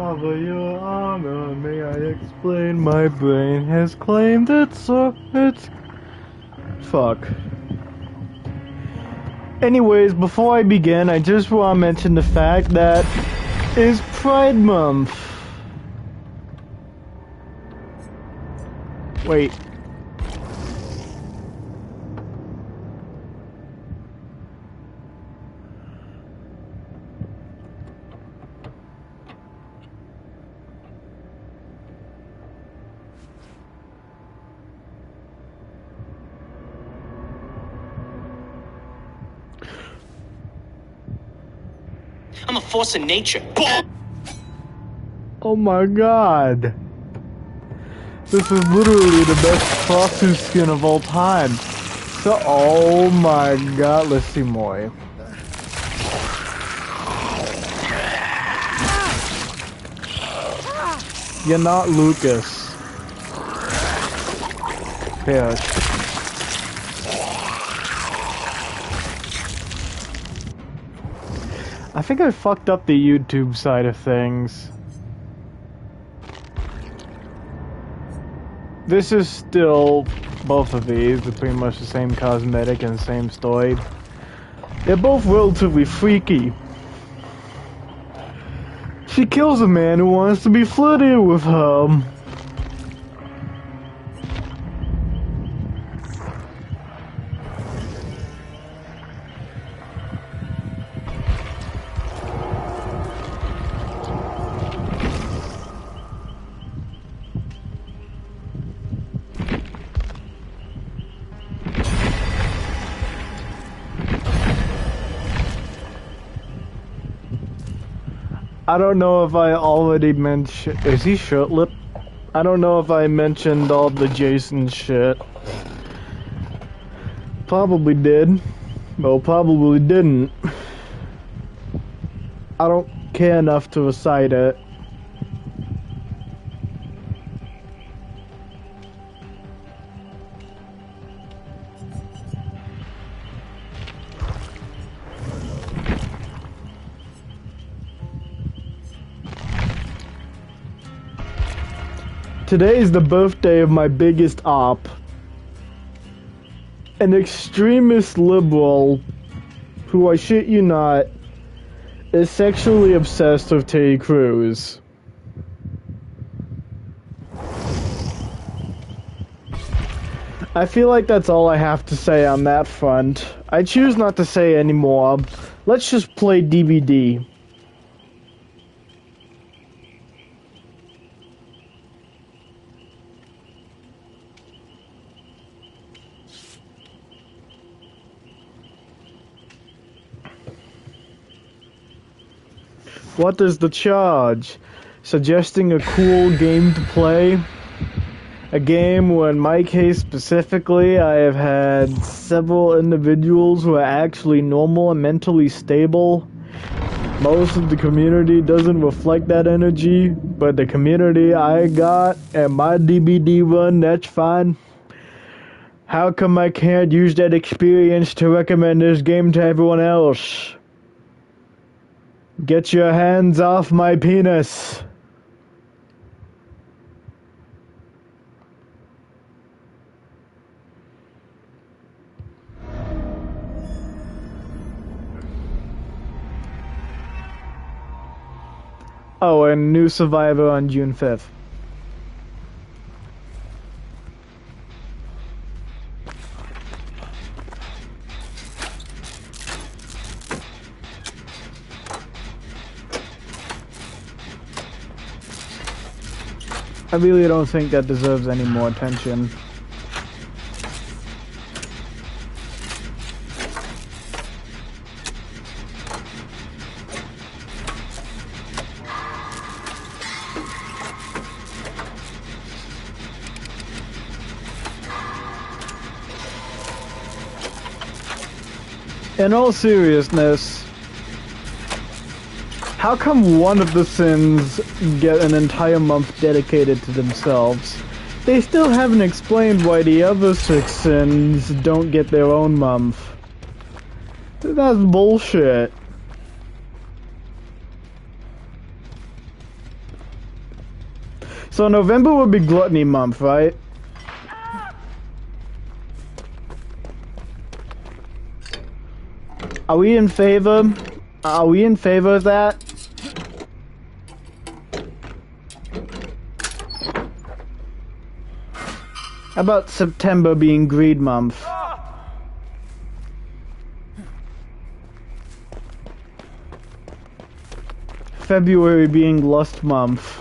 Father, your honor, may I explain? My brain has claimed it's fuck. Anyways, before I begin, I just want to mention the fact that it's Pride Month. Wait. I'm a force of nature. Oh my god. This is literally the best Frostu skin of all time. So, oh my god, let's see more. You're not Lucas. Here. I think I fucked up the YouTube side of things. This is still, both of these are pretty much the same cosmetic and same story. They're both relatively freaky. She kills a man who wants to be flirted with her. I don't know if I already mentioned... Is he shirtless? I don't know if I mentioned all the Jason shit. Probably did. Well, probably didn't. I don't care enough to recite it. Today is the birthday of my biggest op. An extremist liberal who, I shit you not, is sexually obsessed with Terry Crews. I feel like that's all I have to say on that front. I choose not to say anymore. Let's just play DVD. What is the charge? Suggesting a cool game to play? A game where, in my case specifically, I have had several individuals who are actually normal and mentally stable. Most of the community doesn't reflect that energy, but the community I got and my DVD run, that's fine. How come I can't use that experience to recommend this game to everyone else? Get your hands off my penis. Oh, and new Survivor on June 5th. I really don't think that deserves any more attention. In all seriousness, how come one of the sins get an entire month dedicated to themselves? They still haven't explained why the other 6 sins don't get their own month. That's bullshit. So November would be gluttony month, right? Are we in favor? Are we in favor of that? How about September being greed month? February being lust month.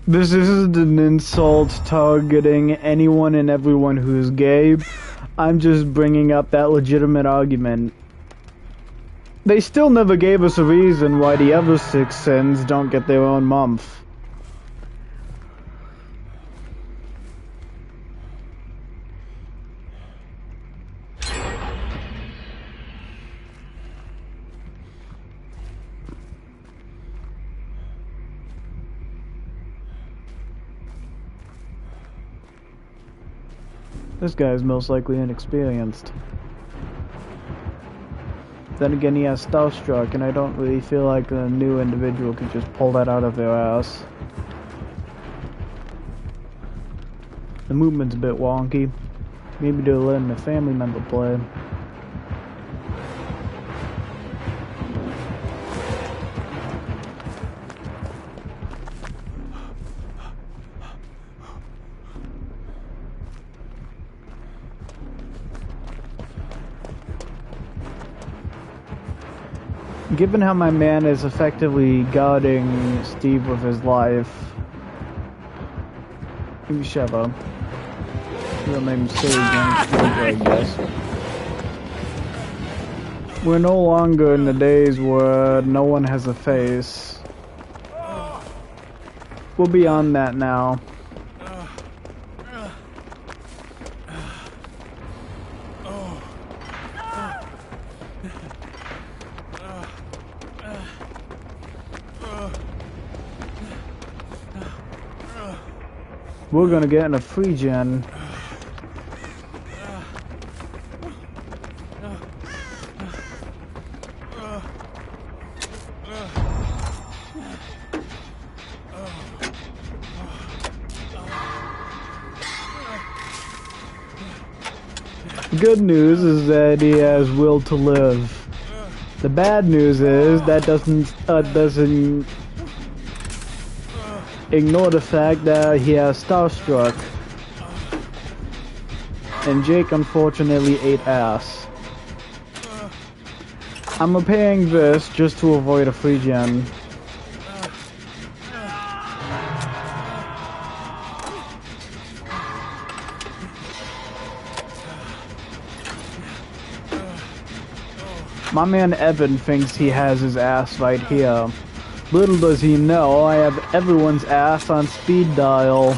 This isn't an insult targeting anyone and everyone who's gay. I'm just bringing up that legitimate argument. They still never gave us a reason why the other 6 sins don't get their own month. This guy is most likely inexperienced. Then again, he has Starstruck, and I don't really feel like a new individual could just pull that out of their ass. The movement's a bit wonky. Maybe they're letting a family member play. Given how my man is effectively guarding Steve with his life, maybe shut up. That made me say again, I guess. We're no longer in the days where no one has a face. We're beyond that now. We're gonna get in a free gen. The good news is that he has will to live. The bad news is that doesn't ignore the fact that he has Starstruck. And Jake unfortunately ate ass. I'm repaying this just to avoid a free gen. My man Evan thinks he has his ass right here. Little does he know, I have everyone's ass on speed dial.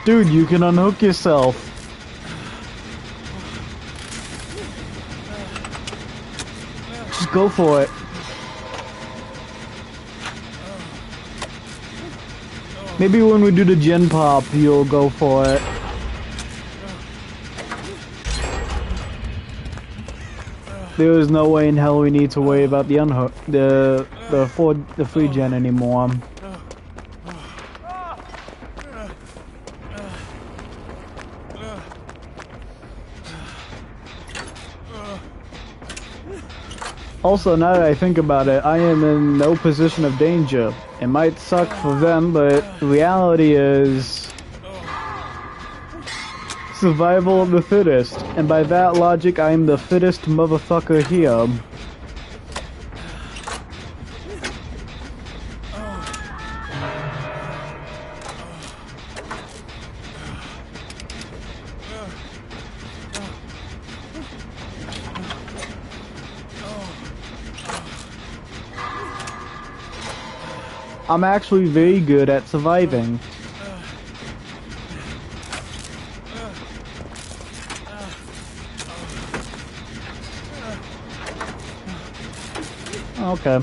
Dude, you can unhook yourself. Just go for it. Maybe when we do the gen pop, you'll go for it. There is no way in hell we need to worry about the unhook, the free gen anymore. Also, now that I think about it, I am in no position of danger. It might suck for them, but the reality is survival of the fittest. And by that logic, I am the fittest motherfucker here. I'm actually very good at surviving. Okay.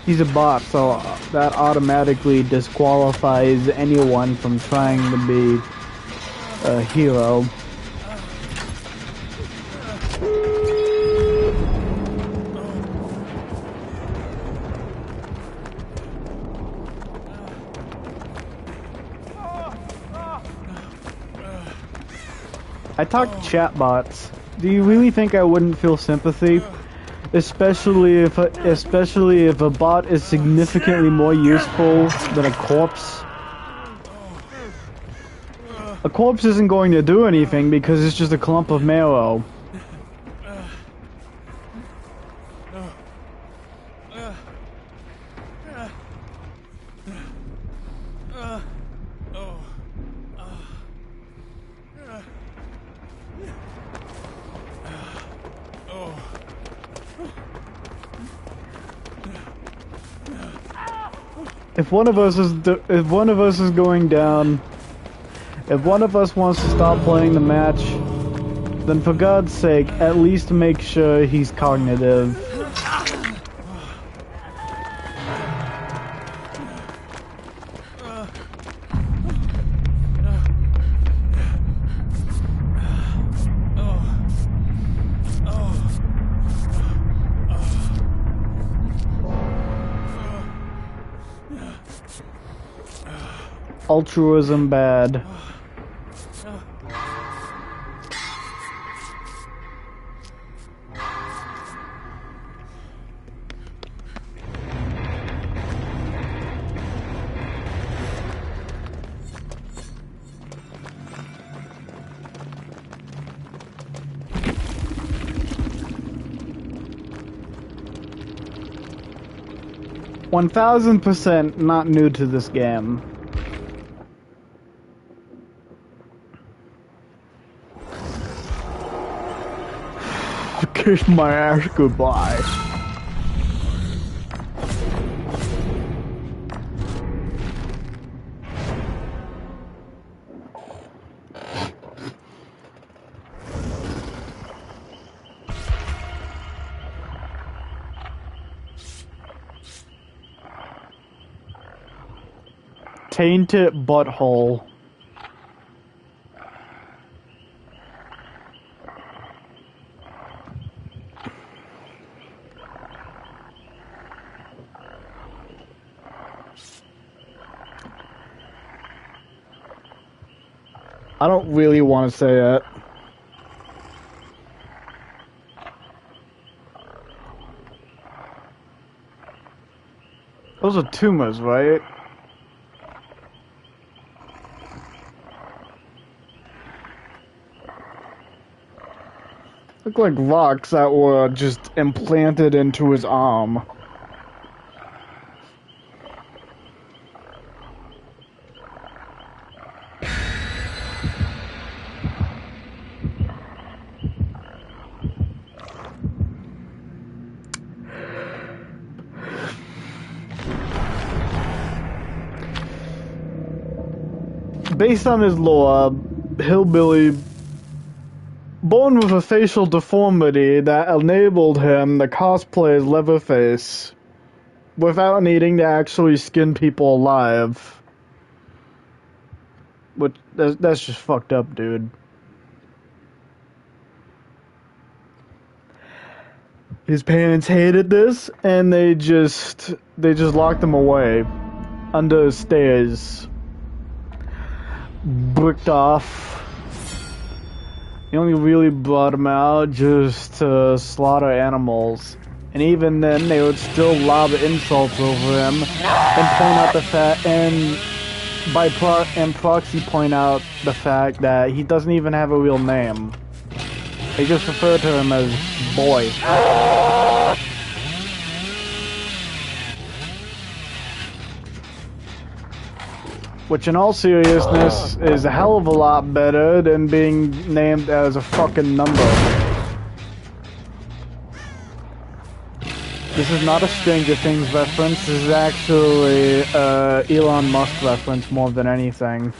He's a bot, so that automatically disqualifies anyone from trying to be a hero. I talk to chatbots. Do you really think I wouldn't feel sympathy? Especially if a bot is significantly more useful than a corpse. A corpse isn't going to do anything because it's just a clump of marrow. If one of us is going down, if one of us wants to stop playing the match, then for God's sake, at least make sure he's cognitive. Altruism bad. %1000% not new to this game. Kiss my ass goodbye. Tainted butthole. I don't really want to say that. Those are tumors, right? Look like rocks that were just implanted into his arm. Based on his lore, Hillbilly, born with a facial deformity that enabled him to cosplay as Leatherface without needing to actually skin people alive. But that's just fucked up, dude. His parents hated this, and they just locked him away under stairs. Bricked off. They only really brought him out just to slaughter animals. And even then, they would still lob insults over him and point out the fact, and proxy point out the fact that he doesn't even have a real name. They just refer to him as Boy. Which in all seriousness is a hell of a lot better than being named as a fucking number. This is not a Stranger Things reference, this is actually Elon Musk reference more than anything.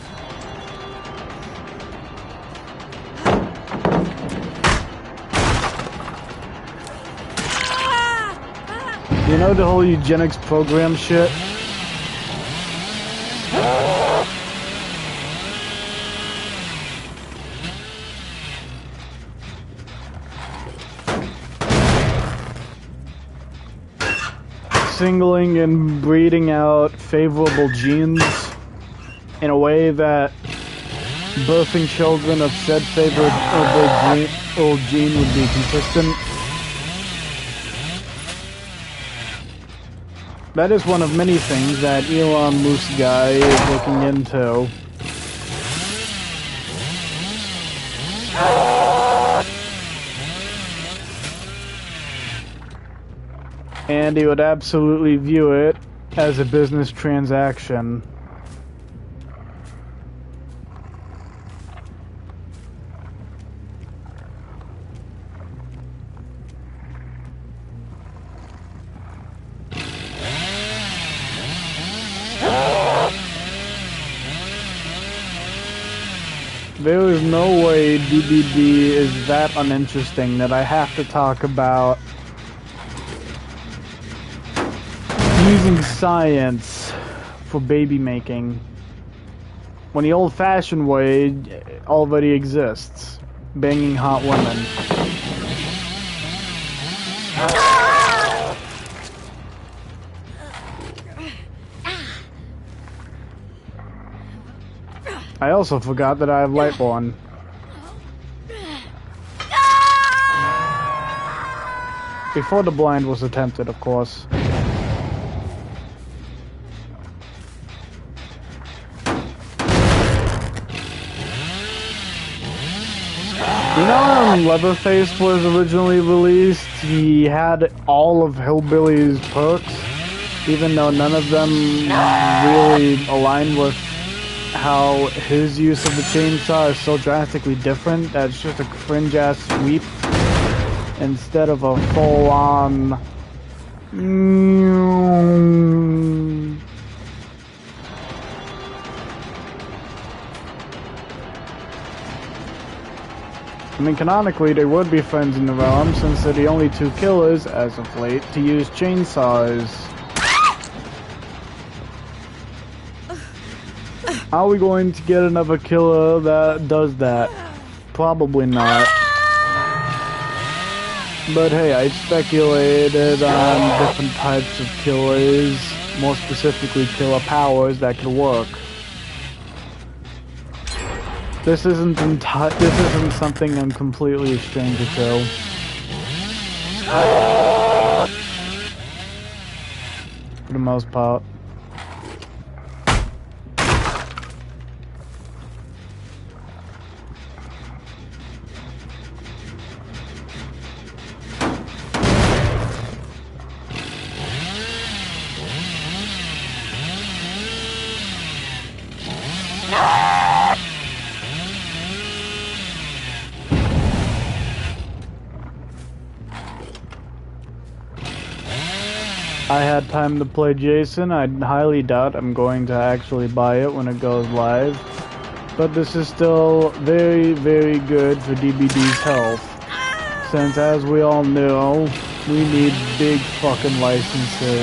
You know the whole eugenics program shit? Singling and breeding out favorable genes in a way that birthing children of said favorable gene would be consistent. That is one of many things that Elon Musk guy is looking into. And he would absolutely view it as a business transaction. There is no way DBD is that uninteresting that I have to talk about using science for baby making when the old-fashioned way already exists, banging hot women. I also forgot that I have Lightborn. Before the blind was attempted, of course. You know when Leatherface was originally released, he had all of Hillbilly's perks, even though none of them really align with how his use of the chainsaw is so drastically different that it's just a cringe-ass sweep instead of a full-on... I mean, canonically, they would be friends in the realm, since they're the only two killers, as of late, to use chainsaws. Are we going to get another killer that does that? Probably not. But hey, I speculated on different types of killers, more specifically killer powers that could work. This isn't something I'm completely a stranger to. For the most part. I had time to play Jason. I highly doubt I'm going to actually buy it when it goes live. But this is still very, very good for DBD's health. Since, as we all know, we need big fucking licenses.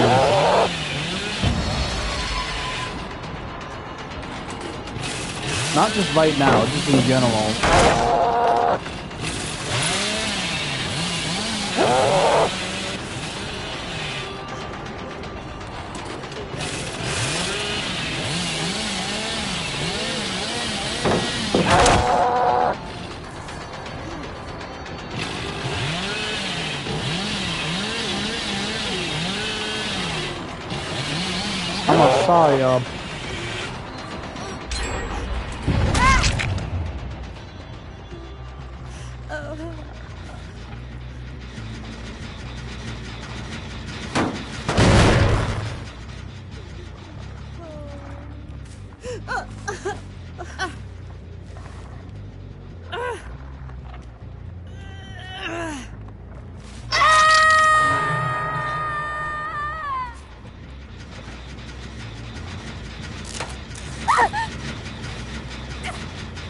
Not just right now, just in general. I'm a psyop.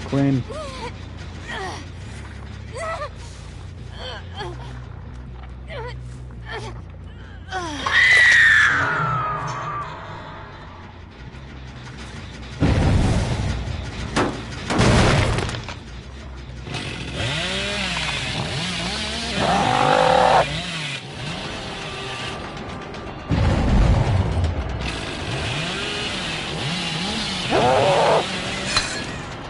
Queen.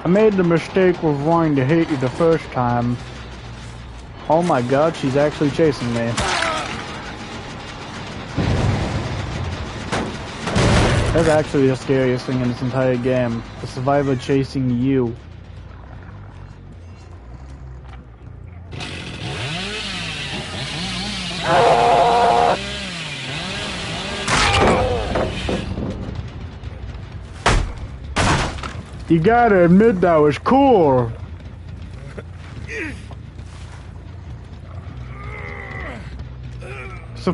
I made the mistake of wanting to hit you the first time. Oh my god, she's actually chasing me. That's actually the scariest thing in this entire game. The survivor chasing you. You gotta admit that was cool. So,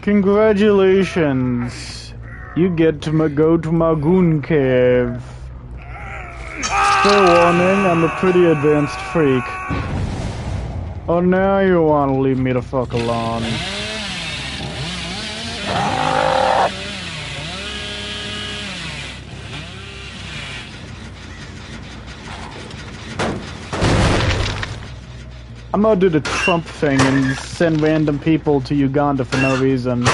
congratulations. You get to go to Magoon Cave. Fair warning, I'm a pretty advanced freak. Oh, now you wanna leave me the fuck alone. I'm gonna do the Trump thing and send random people to Uganda for no reason.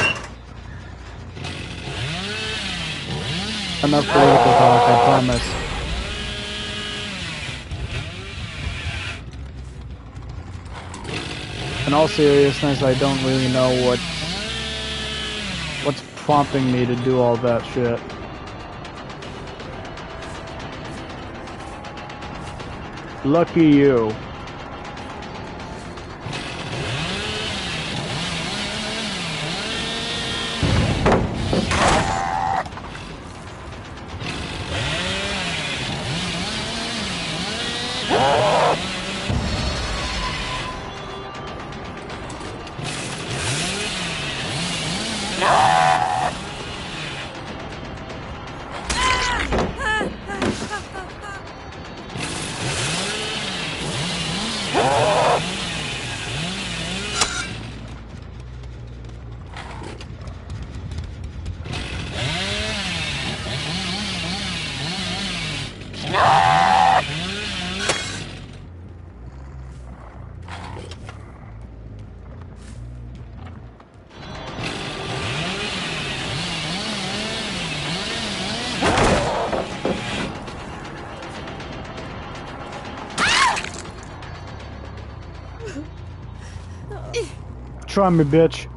Enough political talk, I promise. In all seriousness, I don't really know what's prompting me to do all that shit. Lucky you. Try me, bitch.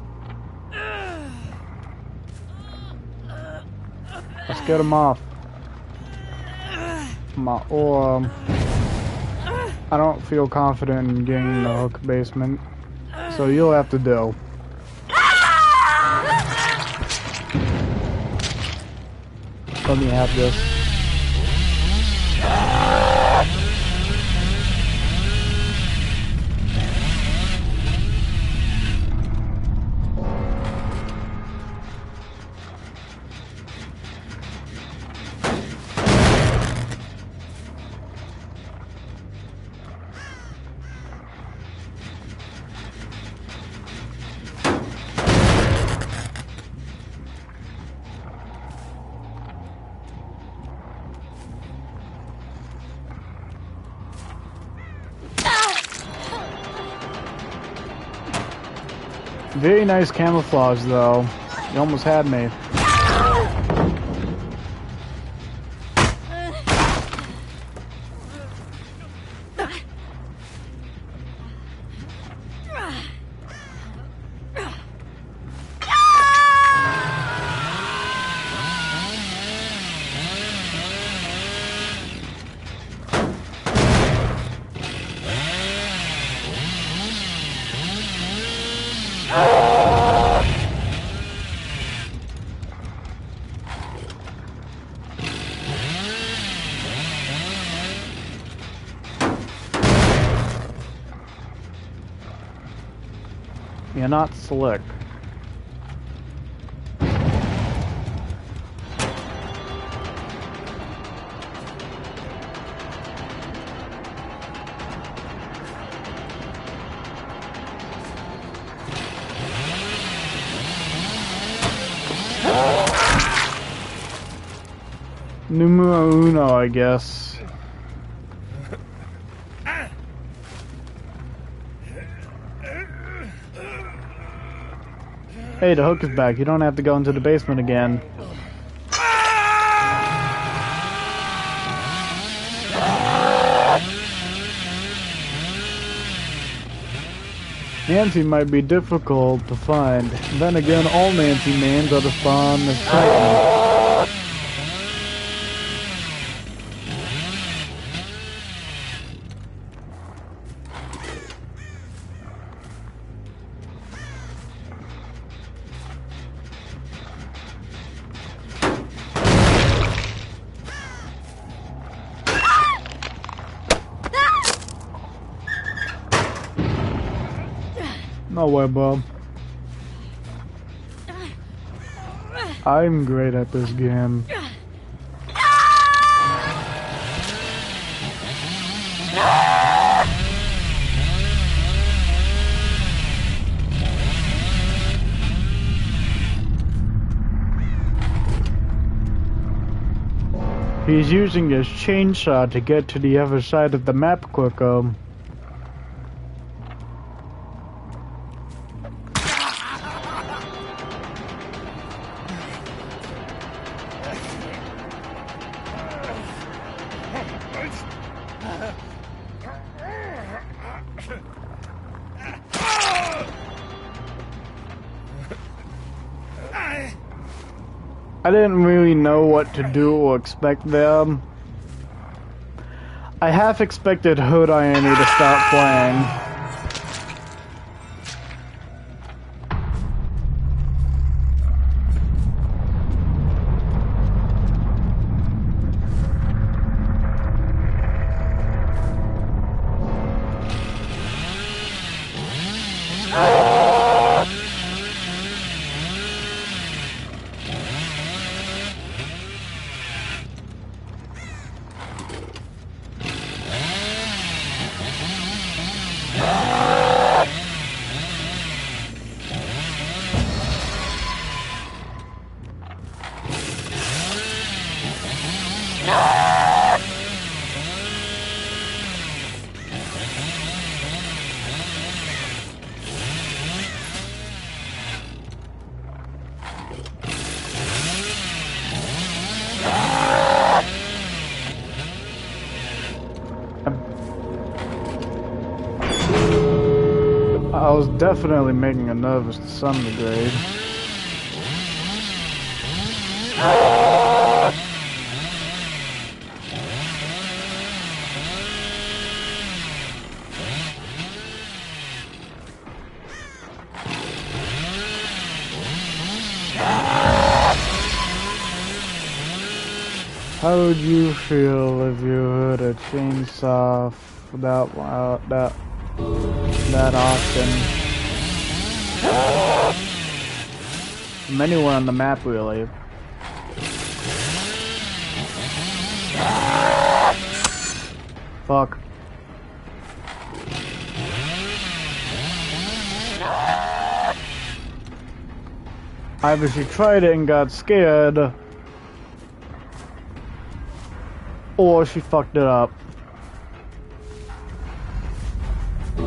Let's get him off. Or I don't feel confident in getting in the hook basement, so you'll have to do. Let me have this. Very nice camouflage, though. You almost had me. You're not slick. Numero uno, I guess. Hey, the hook is back. You don't have to go into the basement again. Nancy might be difficult to find. Then again, all Nancy names are to spawn as Titan. No way, Bob. I'm great at this game. He's using his chainsaw to get to the other side of the map quicker. I didn't really know what to do or expect there. I half expected Hood Irony to start playing. I was definitely making her nervous to some degree. How would you feel if you heard a chainsaw that often? From anywhere on the map, really. Fuck. Either she tried it and got scared, or she fucked it up.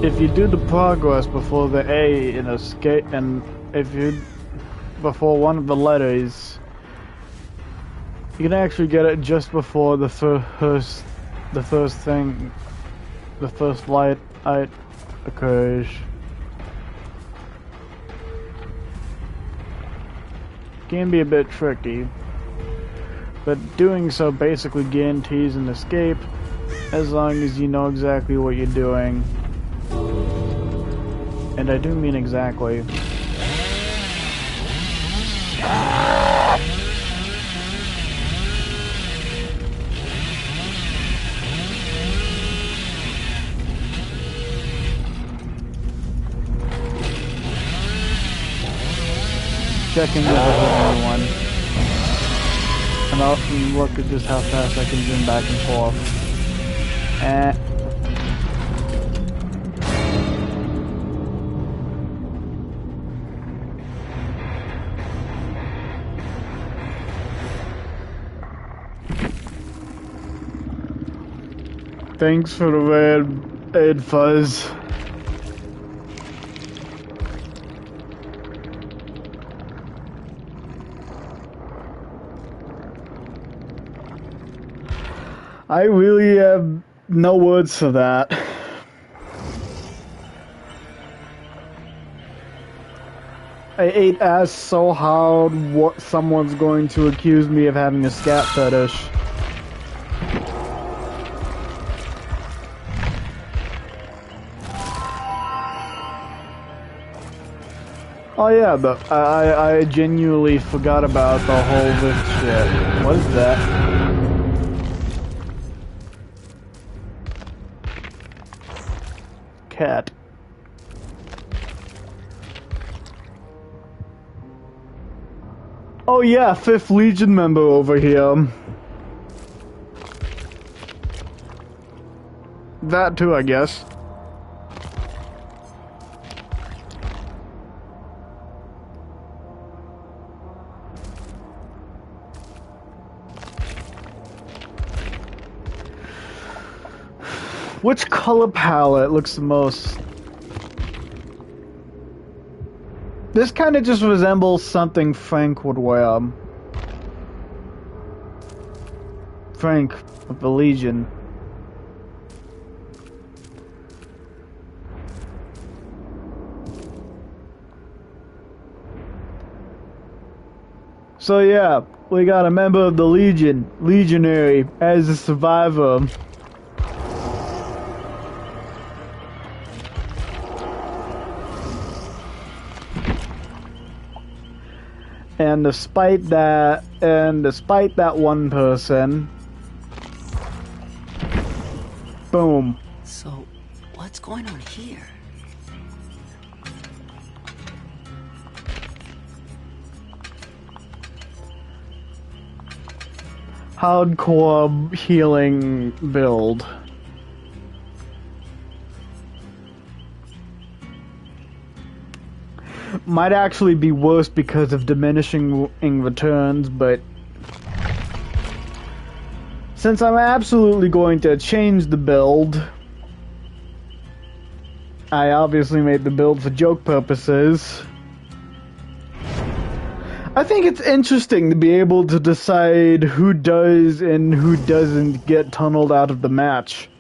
If you do the progress before the A in escape, and if you before one of the letters, you can actually get it just before the first light occurs. Can be a bit tricky, but doing so basically guarantees an escape as long as you know exactly what you're doing. And I do mean exactly. Checking with everyone. And I'll look at just how fast I can zoom back and forth. Thanks for the red fuzz. I really have no words for that. I ate ass so hard, what someone's going to accuse me of having a scat fetish. Oh yeah, but I genuinely forgot about the whole lift shit. What is that? Cat. Oh yeah, 5th Legion member over here. That too, I guess. Which color palette looks the most? This kind of just resembles something Frank would wear. Frank of the Legion. So yeah, we got a member of the Legion, Legionary, as a survivor. And despite that one person, boom. So, what's going on here? Hardcore healing build. Might actually be worse because of diminishing returns, but since I'm absolutely going to change the build, I obviously made the build for joke purposes. I think it's interesting to be able to decide who does and who doesn't get tunneled out of the match.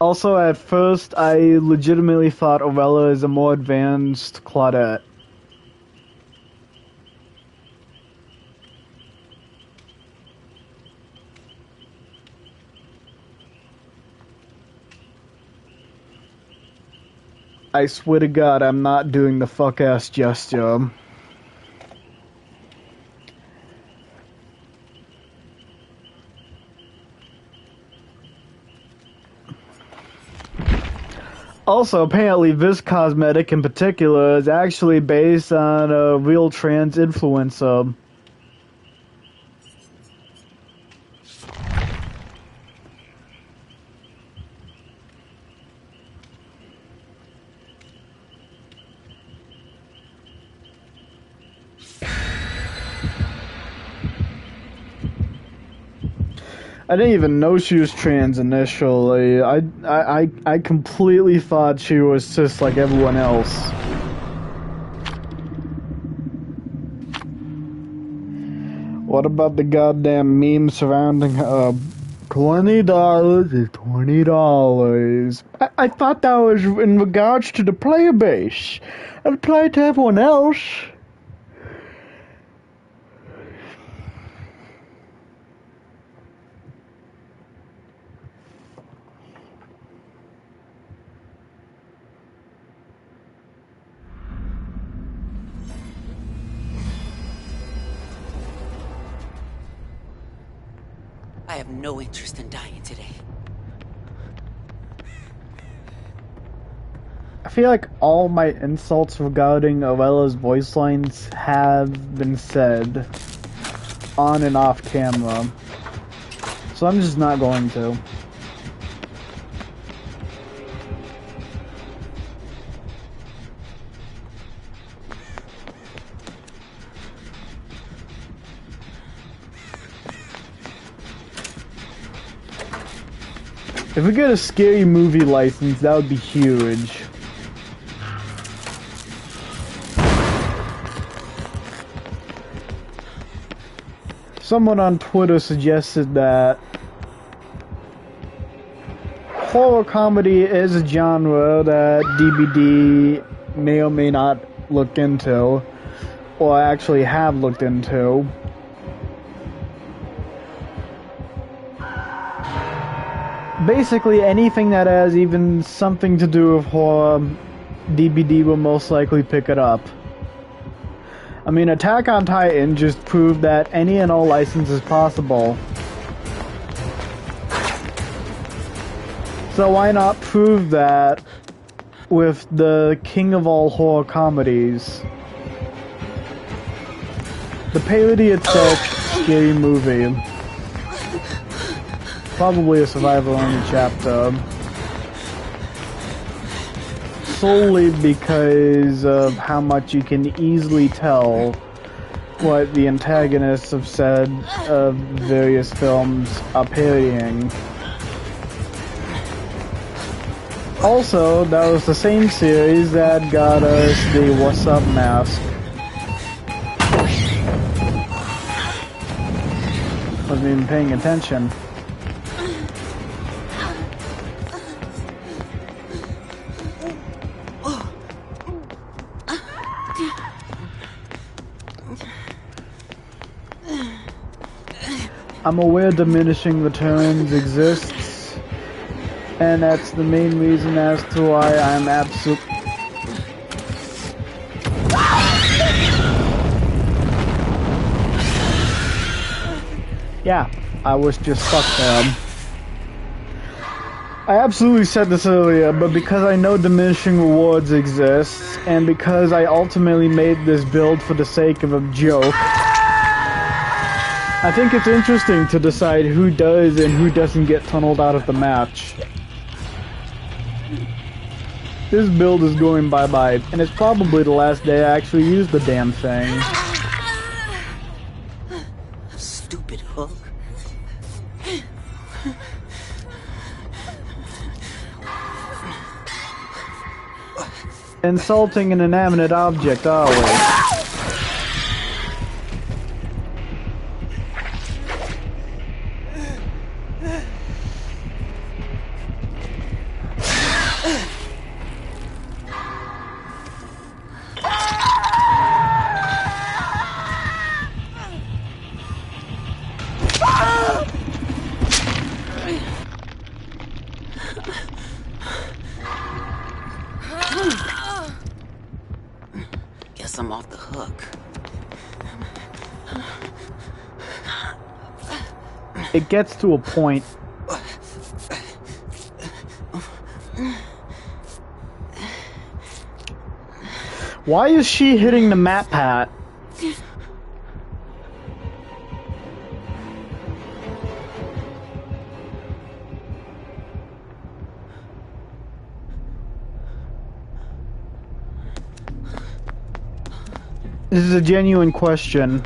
Also, at first, I legitimately thought Orella is a more advanced Claudette. I swear to God, I'm not doing the fuck-ass gesture. Also, apparently this cosmetic in particular is actually based on a real trans influencer. I didn't even know she was trans initially. I completely thought she was just like everyone else. What about the goddamn meme surrounding her? $20 is $20. I thought that was in regards to the player base. It applied to everyone else. I have no interest in dying today. I feel like all my insults regarding Orella's voice lines have been said on and off camera. So I'm just not going to. If we get a scary movie license, that would be huge. Someone on Twitter suggested that horror comedy is a genre that DBD may or may not look into, or actually have looked into. Basically, anything that has even something to do with horror, DBD will most likely pick it up. I mean, Attack on Titan just proved that any and all license is possible. So why not prove that with the king of all horror comedies? The parody itself, scary movie. Probably a survival-only chapter. Solely because of how much you can easily tell what the antagonists have said of various films are parodying. Also, that was the same series that got us the What's Up mask. Wasn't even paying attention. I'm aware diminishing returns exists, and that's the main reason as to why I'm Yeah, I was just stuck there. I absolutely said this earlier, but because I know diminishing rewards exists, and because I ultimately made this build for the sake of a joke, I think it's interesting to decide who does and who doesn't get tunneled out of the match. This build is going bye-bye, and it's probably the last day I actually use the damn thing. Stupid hook. Insulting an inanimate object, are we? Guess I'm off the hook. It gets to a point. Why is she hitting the map pat? This is a genuine question.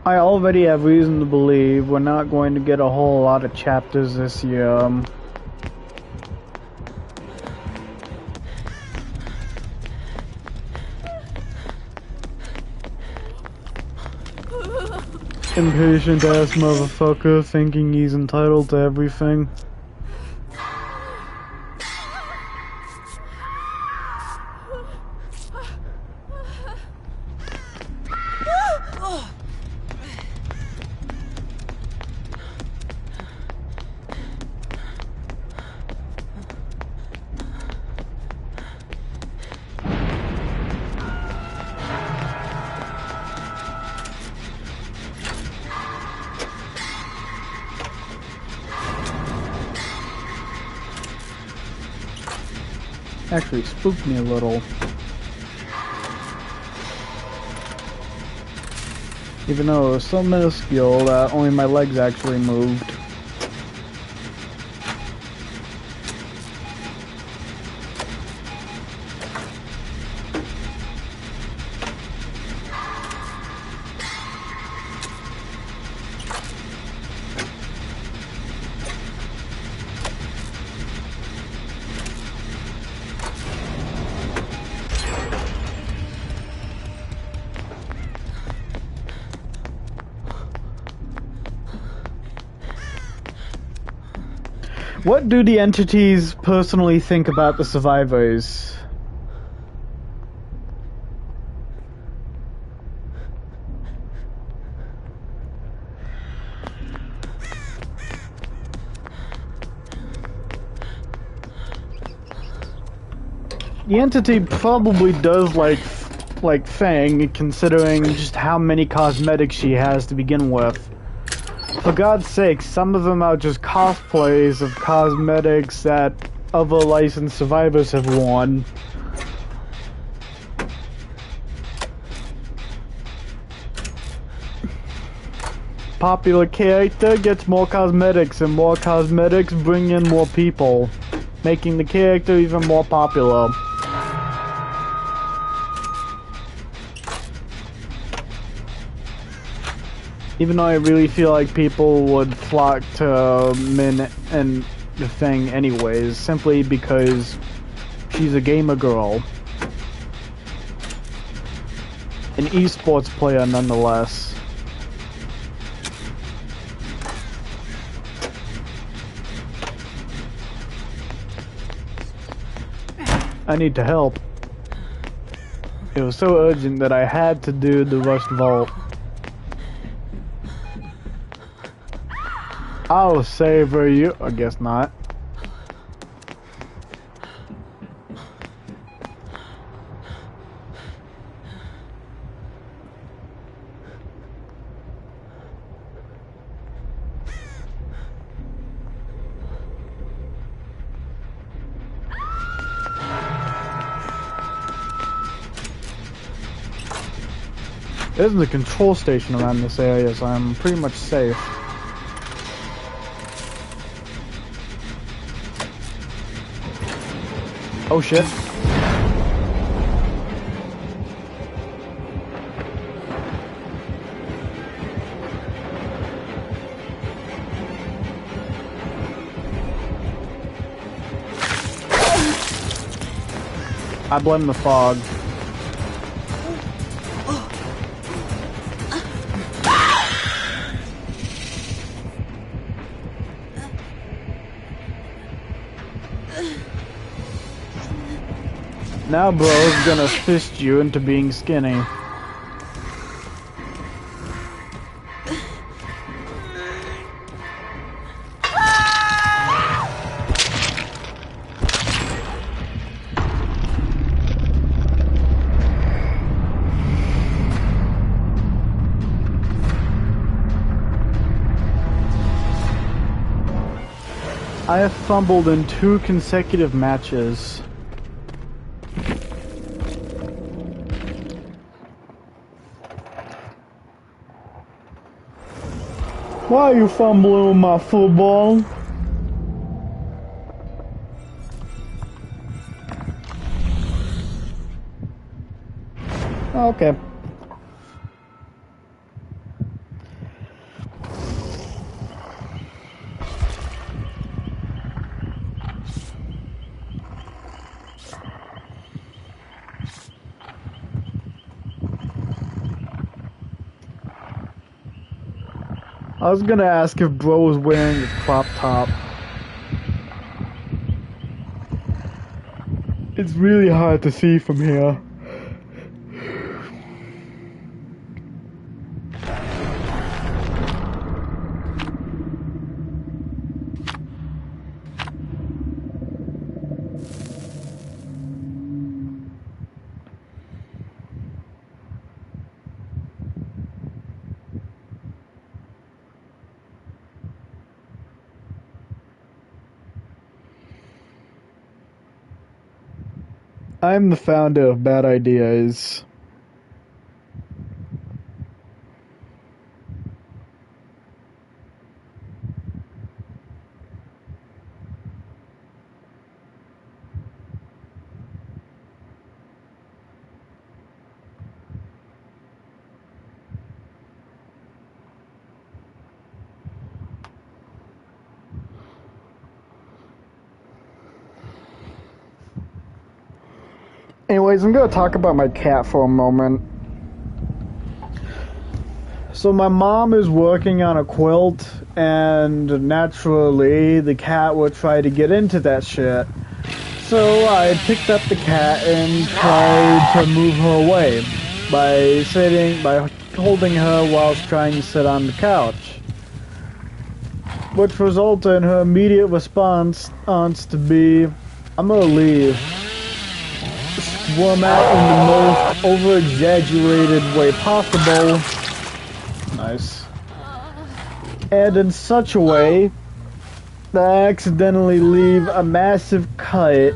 I already have reason to believe we're not going to get a whole lot of chapters this year. Impatient ass motherfucker thinking he's entitled to everything. Actually spooked me a little. Even though it was so minuscule that only my legs actually moved. What do the entities personally think about the survivors? The entity probably does like Fang, considering just how many cosmetics she has to begin with. For God's sake, some of them are just cosplays of cosmetics that other licensed survivors have worn. Popular character gets more cosmetics, and more cosmetics bring in more people, making the character even more popular. Even though I really feel like people would flock to Min and the Thing anyways, simply because she's a gamer girl. An esports player nonetheless. I need to help. It was so urgent that I had to do the rushed vault. I'll savor you. I guess not. There's a control station around this area, so I'm pretty much safe. Oh shit. I blame the fog. Now bro's gonna fist you into being skinny. I have fumbled in 2 consecutive matches. Why are you fumbling with my football? Okay. I was gonna ask if bro was wearing a crop top. It's really hard to see from here. I'm the founder of Bad Ideas. Anyways, I'm going to talk about my cat for a moment. So my mom is working on a quilt, and naturally the cat would try to get into that shit. So I picked up the cat and tried to move her away by holding her whilst trying to sit on the couch, which resulted in her immediate response to be, "I'm gonna leave." Squirm out in the most over-exaggerated way possible. Nice. And in such a way that I accidentally leave a massive cut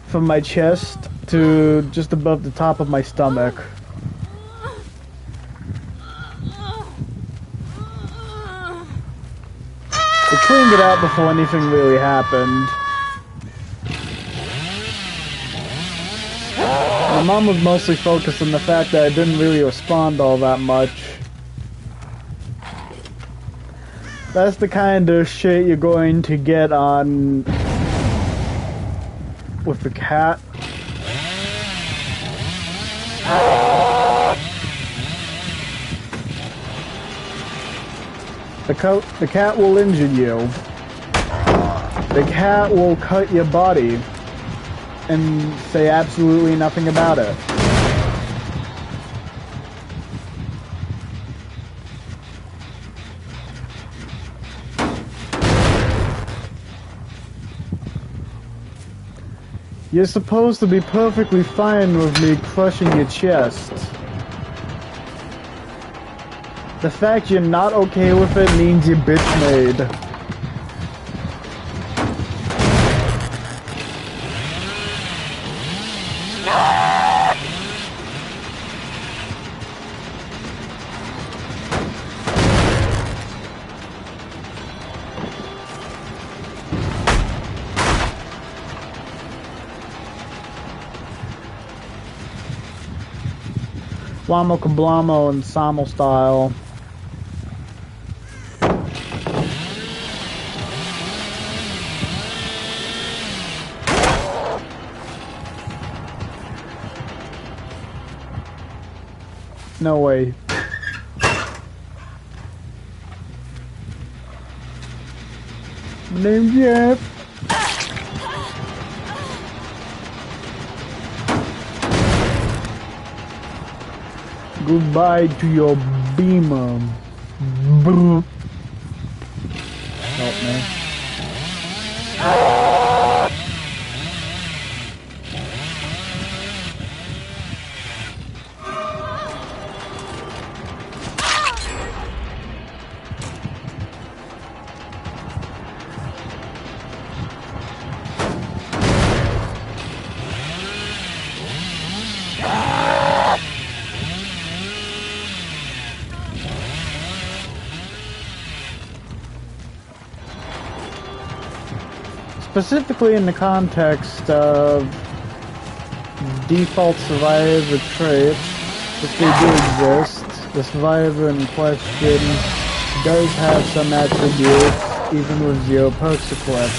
from my chest to just above the top of my stomach. I cleaned it out before anything really happened. My mom was mostly focused on the fact that I didn't really respond all that much. That's the kind of shit you're going to get on with the cat. The cat will injure you. The cat will cut your body and say absolutely nothing about it. You're supposed to be perfectly fine with me crushing your chest. The fact you're not okay with it means you're bitch made. Wamo Kablamo and Samo style. No way. My name's Jeff. Goodbye to your beamer. Help me. Specifically in the context of default survivor traits, if they do exist, the survivor in question does have some attributes, even with 0 perks equipped.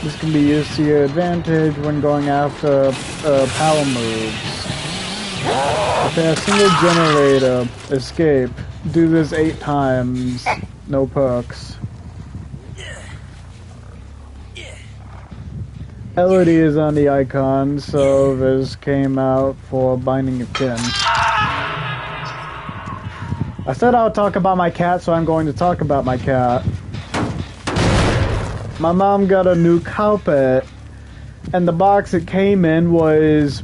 This can be used to your advantage when going after power moves. If a single generator escape, do this 8 times, no perks. Elodie is on the icon, so this came out for Binding of Kin. I said I would talk about my cat, so I'm going to talk about my cat. My mom got a new carpet, and the box it came in was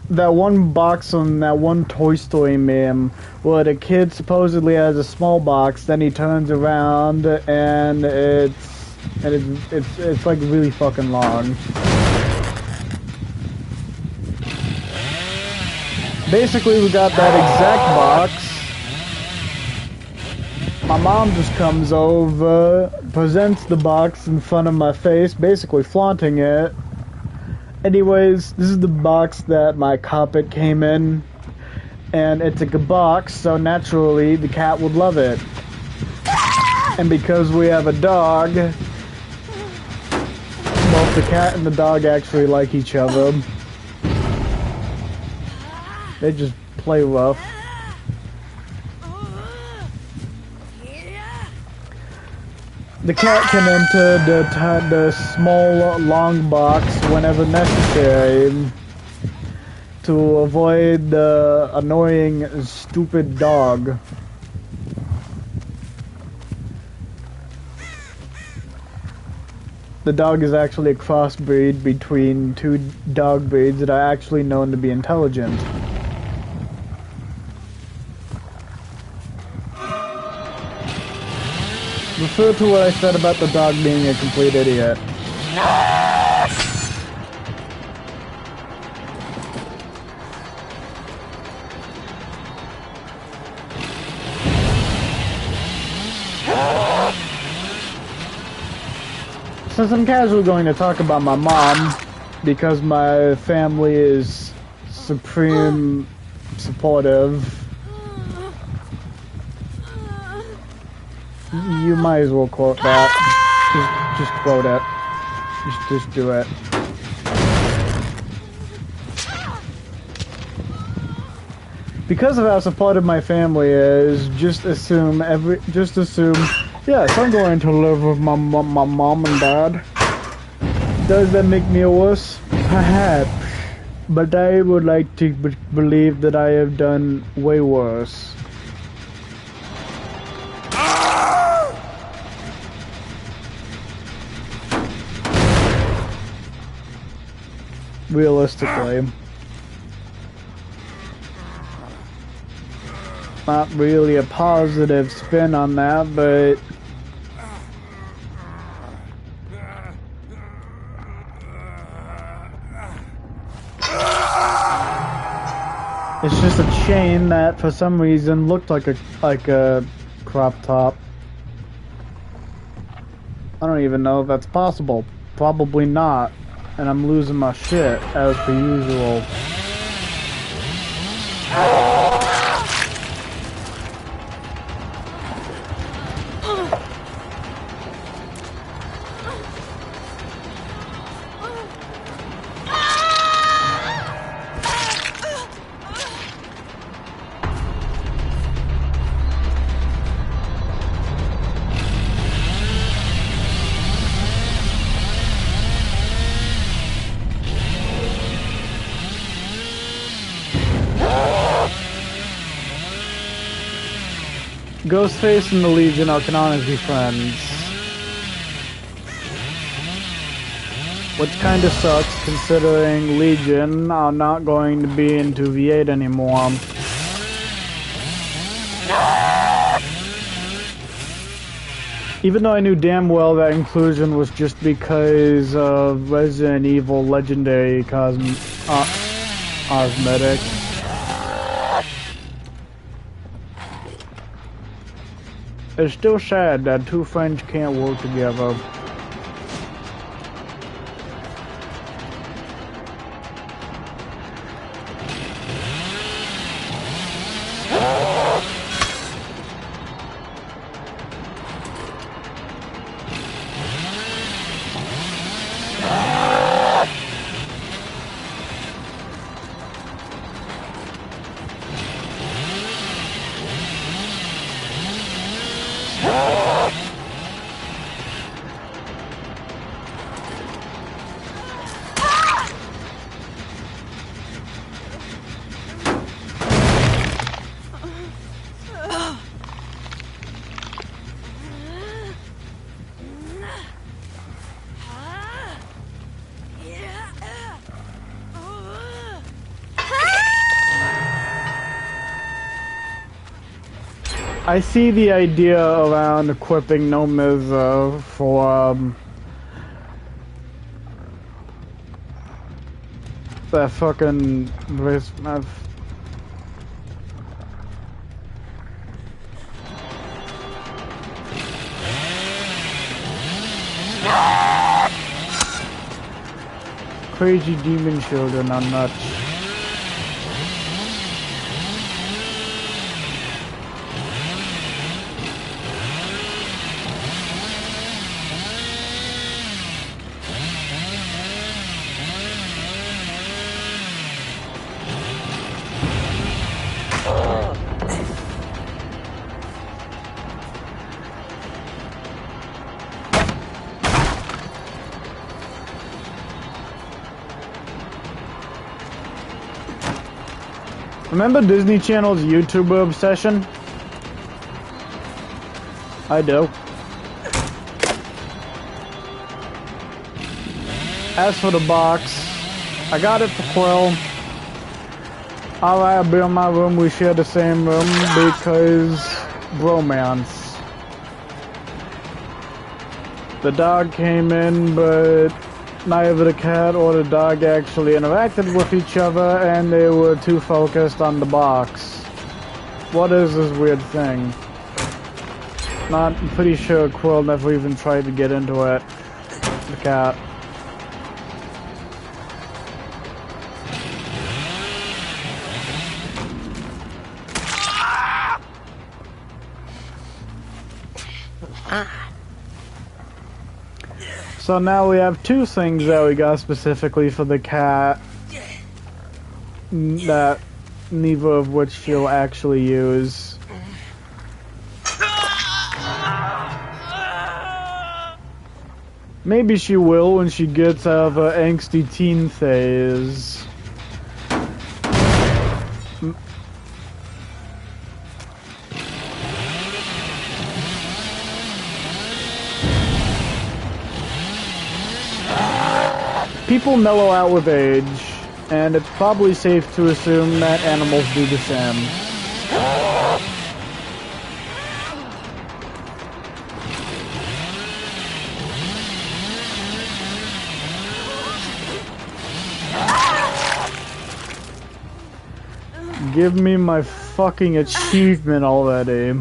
that one box on that one Toy Story meme where the kid supposedly has a small box, then he turns around and it's like really fucking long. basically we got that exact box. My mom just comes over, presents the box in front of my face, basically flaunting it. Anyways, this is the box that my carpet came in, and it's a good box, so naturally the cat would love it. And because we have a dog, both the cat and the dog actually like each other. They just play rough. The cat can enter the small, long box whenever necessary to avoid the annoying, stupid dog. The dog is actually a crossbreed between two dog breeds that are actually known to be intelligent. Refer to what I said about the dog being a complete idiot. Since I'm casually going to talk about my mom, because my family is supreme supportive, you might as well quote that. Just quote it. Just do it. Because of how supportive my family is, just assume, yes, I'm going to live with my mom and dad. Does that make me a wuss? Perhaps. But I would like to believe that I have done way worse. Realistically. Not really a positive spin on that, but it's just a chain that for some reason looked like a crop top. I don't even know if that's possible. Probably not. And I'm losing my shit as per usual. Ghostface and the Legion are canonically friends. Which kinda sucks considering Legion are not going to be into V8 anymore. Even though I knew damn well that inclusion was just because of Resident Evil Legendary cosmetics. It's still sad that two friends can't work together. I see the idea around equipping Nomiza for that fucking crazy demon children are nuts. Remember Disney Channel's YouTuber obsession? I do. As for the box, I got it for Quill. Alright, I'll be in my room, we share the same room because bromance. The dog came in, but neither the cat or the dog actually interacted with each other, and they were too focused on the box. What is this weird thing? I'm pretty sure Quill never even tried to get into it. The cat. So now we have two things that we got specifically for the cat, that neither of which she'll actually use. Maybe she will when she gets out of her angsty teen phase. People mellow out with age, and it's probably safe to assume that animals do the same. Give me my fucking achievement already.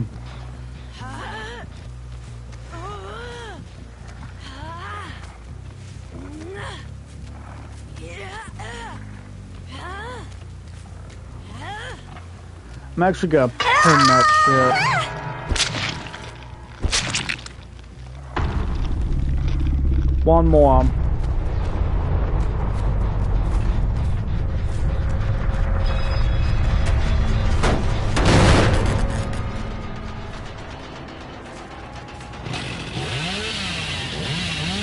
I'm actually gonna pin that shit. One more.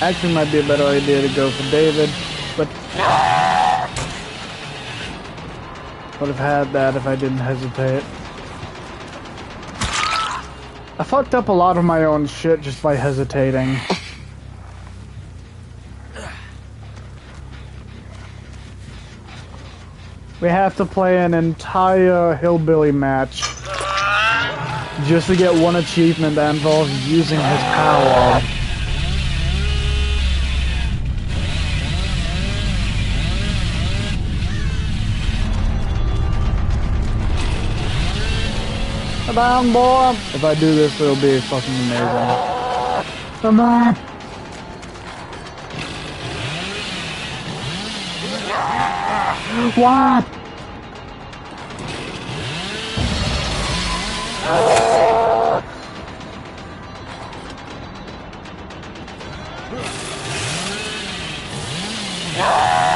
Actually might be a better idea to go for David, but would have had that if I didn't hesitate. I fucked up a lot of my own shit just by hesitating. We have to play an entire hillbilly match just to get one achievement that involves using his power. Down, boy. If I do this, it'll be fucking amazing. Come on. What?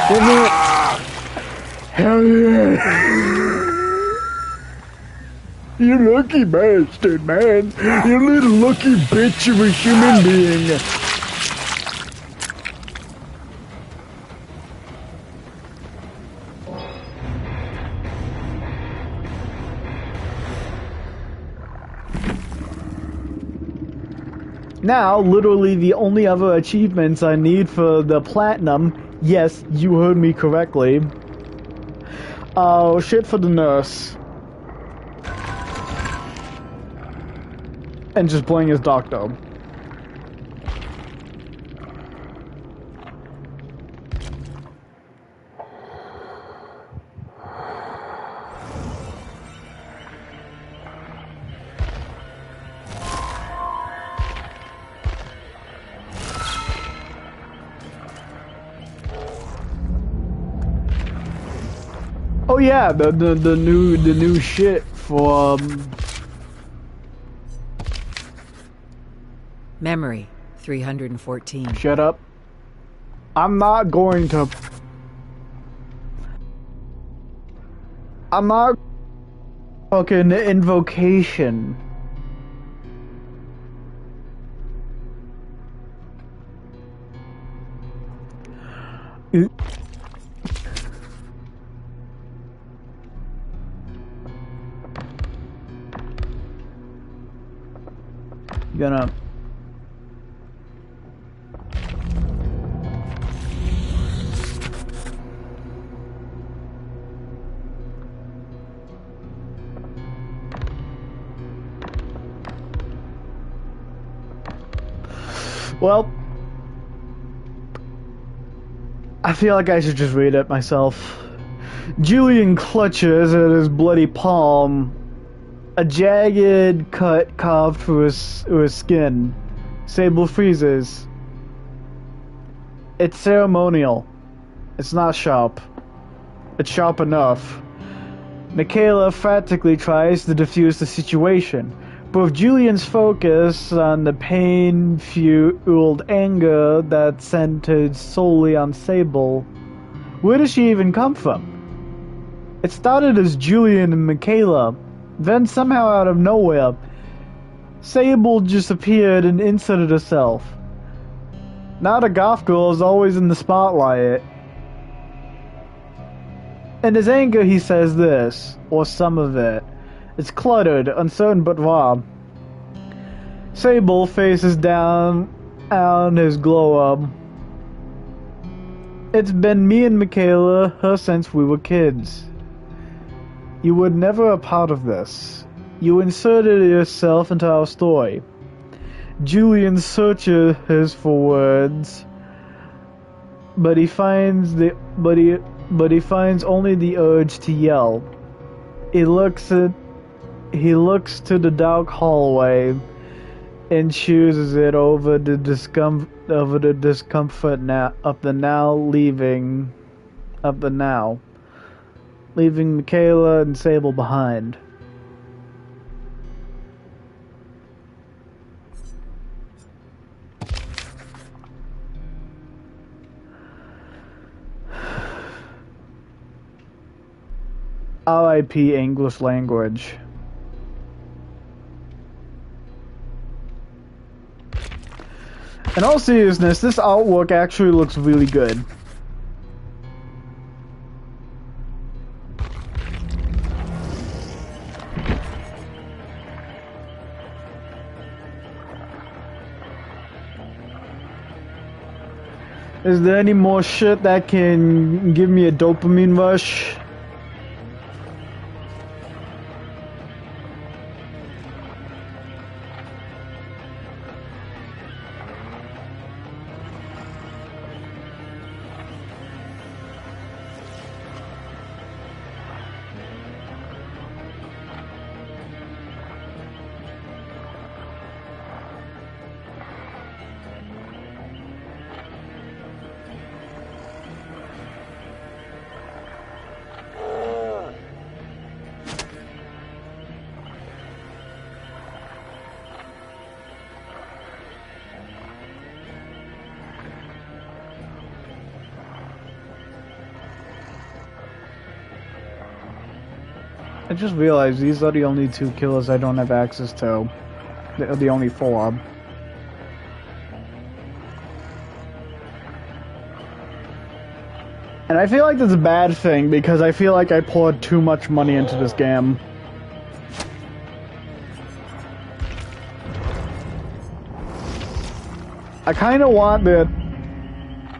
Give me it. Hell yeah. You lucky bastard, man. You little lucky bitch of a human being. Now, literally the only other achievements I need for the platinum, yes, you heard me correctly. Oh, shit for the nurse. And just playing as doctor. Oh yeah, the new shit for Memory 314. shut up. I'm not fucking invocation. Gonna well, I feel like I should just read it myself. Julian clutches at his bloody palm, a jagged cut carved through his skin. Sable freezes. It's ceremonial. It's not sharp. It's sharp enough. Michaela frantically tries to defuse the situation, but with Julian's focus on the pain-fueled anger that's centered solely on Sable, where does she even come from? It started as Julian and Michaela, then somehow out of nowhere, Sable just appeared and inserted herself. Now the goth girl is always in the spotlight. In his anger, he says this, or some of it. It's cluttered, uncertain but raw. Sable faces down on his glow-up. It's been me and Michaela, her since we were kids. You were never a part of this. You inserted yourself into our story. Julian searches for words, but he finds only the urge to yell. He looks to the dark hallway and chooses it over the discomfort leaving Michaela and Sable behind. R.I.P. English language. In all seriousness, this artwork actually looks really good. Is there any more shit that can give me a dopamine rush? I just realized these are the only 2 killers I don't have access to. They're the only 4. And I feel like that's a bad thing because I feel like I poured too much money into this game. I kind of want the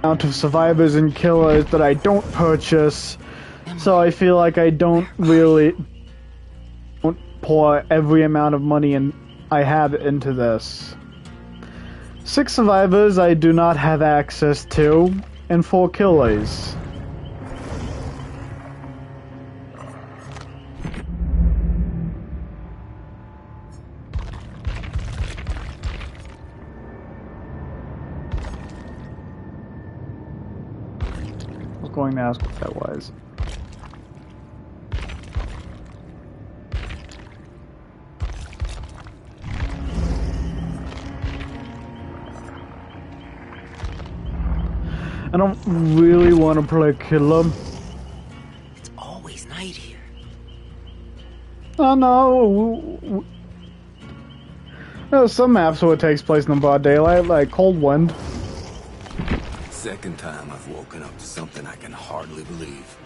amount of survivors and killers that I don't purchase, so I feel like I don't pour every amount of money I have into this. 6 survivors I do not have access to, and 4 killers. I was going to ask what that was. I don't really want to play killer. It's always night here. Oh no. There's some maps where it takes place in the broad daylight, like Cold Wind. Second time I've woken up to something I can hardly believe.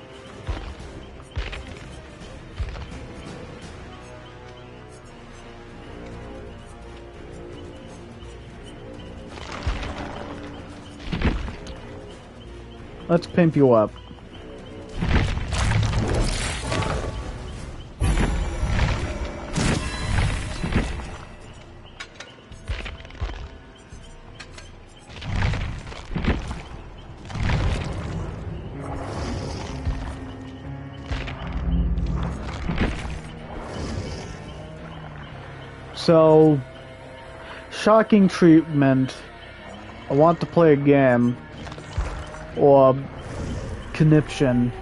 Let's pimp you up. So, shocking treatment. I want to play a game. Or conniption.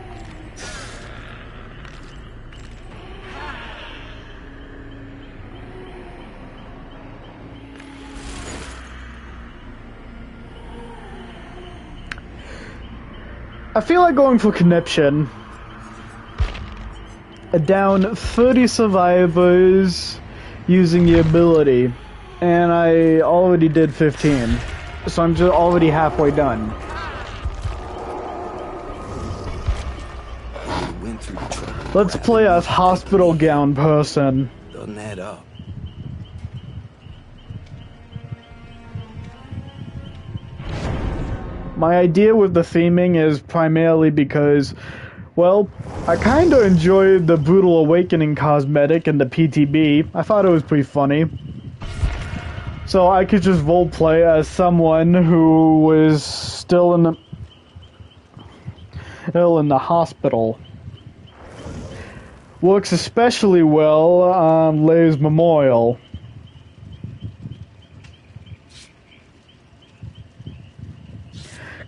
I feel like going for conniption. Down 30 survivors using the ability, and I already did 15, so I'm just already halfway done. Let's play as hospital gown person. Doesn't add up. My idea with the theming is primarily because, well, I kinda enjoyed the Brutal Awakening cosmetic and the PTB. I thought it was pretty funny. So I could just roleplay as someone who was still in the hospital. Works especially well on Lay's Memorial.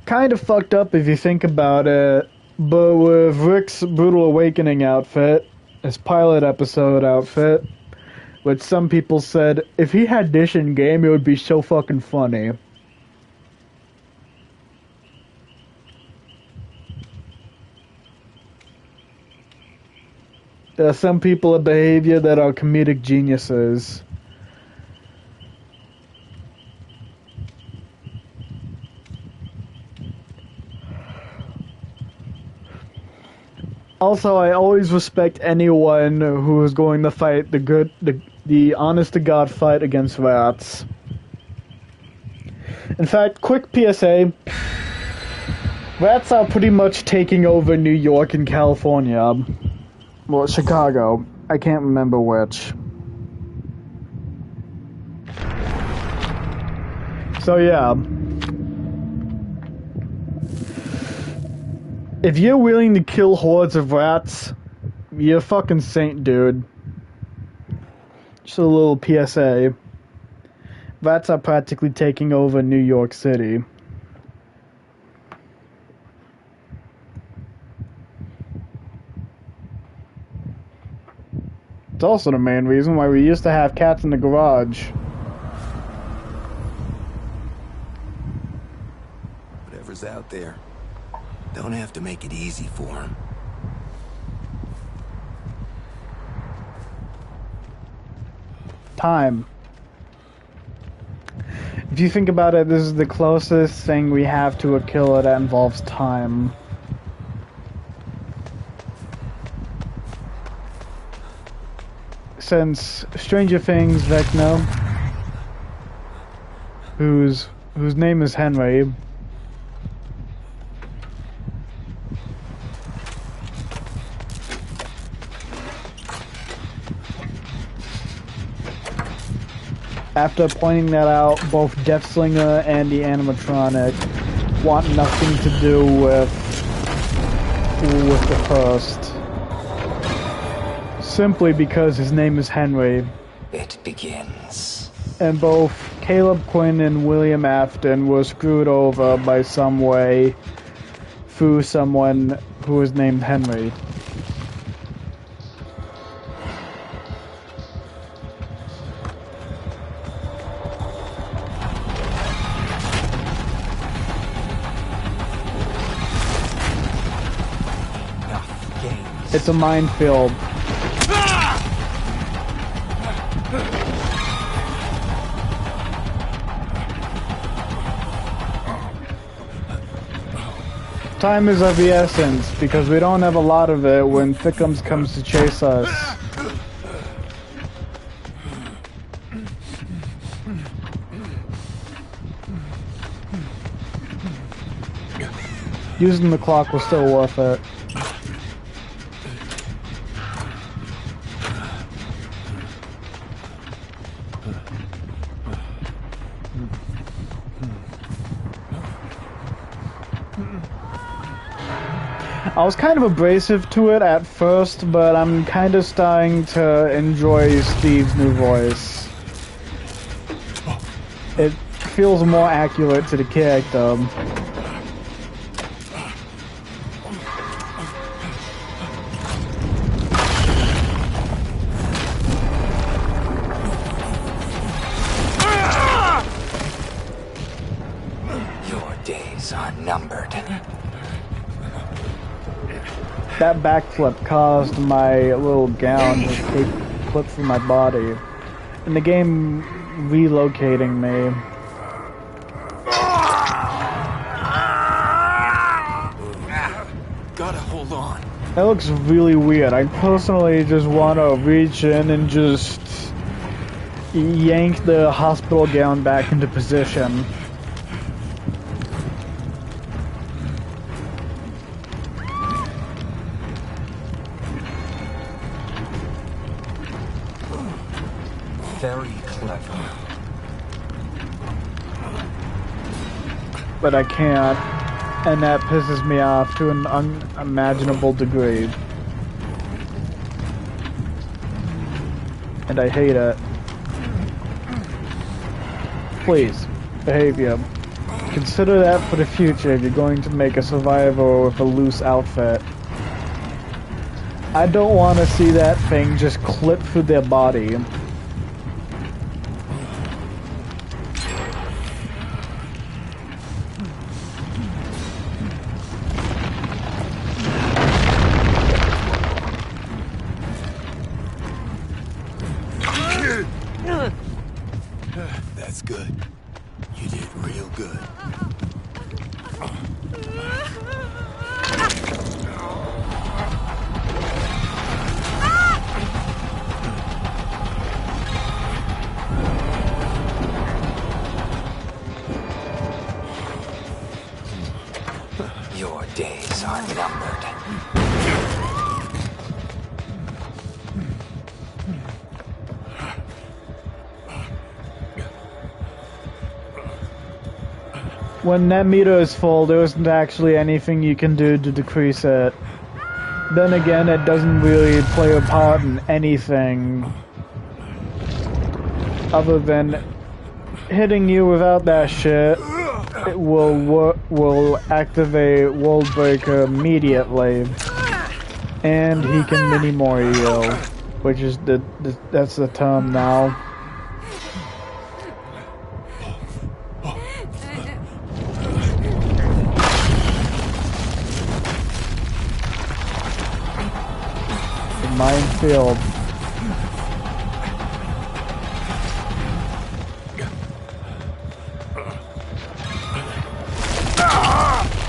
Kind of fucked up if you think about it, but with Rick's Brutal Awakening outfit, his pilot episode outfit, which some people said, if he had this in game, it would be so fucking funny. There are some people of behavior that are comedic geniuses. Also, I always respect anyone who is going to fight the honest to God fight against rats. In fact, quick PSA. Rats are pretty much taking over New York and California. Well, Chicago. I can't remember which. So yeah. If you're willing to kill hordes of rats, you're a fucking saint, dude. Just a little PSA. Rats are practically taking over New York City. It's also the main reason why we used to have cats in the garage. Whatever's out there, don't have to make it easy for him. Time. If you think about it, this is the closest thing we have to a killer that involves time. Since Stranger Things Vecna, whose name is Henry, after pointing that out, both Deathslinger and the animatronic want nothing to do with the first. Simply because his name is Henry. It begins. And both Caleb Quinn and William Afton were screwed over by some way through someone who was named Henry. It's a minefield. Time is of the essence, because we don't have a lot of it when Thickums comes to chase us. Using the clock was still worth it. I was kind of abrasive to it at first, but I'm kind of starting to enjoy Steve's new voice. It feels more accurate to the character. Your days are numbered. That backflip caused my little gown to clip through my body. And the game relocating me. Gotta hold on. That looks really weird. I personally just want to reach in and just yank the hospital gown back into position. Very clever. But I can't, and that pisses me off to an unimaginable degree. And I hate it. Please, behavior. Consider that for the future if you're going to make a survivor with a loose outfit. I don't want to see that thing just clip through their body. That's good. You did real good. Your days are numbered. When that meter is full, there isn't actually anything you can do to decrease it. Then again, it doesn't really play a part in anything other than hitting you without that shit. It will activate World Breaker immediately, and he can mini Morio, which is that's the term now. Minefield.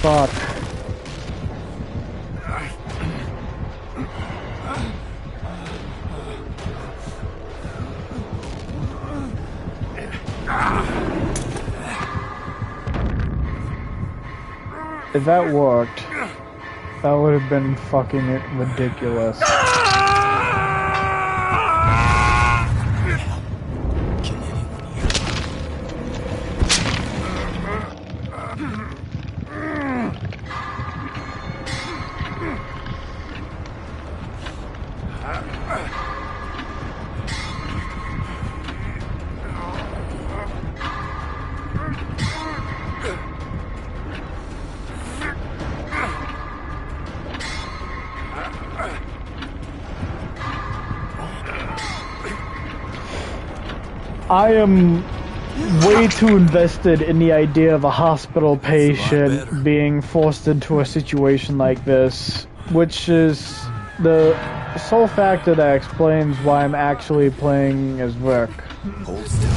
Fuck. If that worked, that would have been fucking ridiculous. I am way too invested in the idea of a hospital patient being forced into a situation like this, which is the sole factor that explains why I'm actually playing as Rick. Hold still.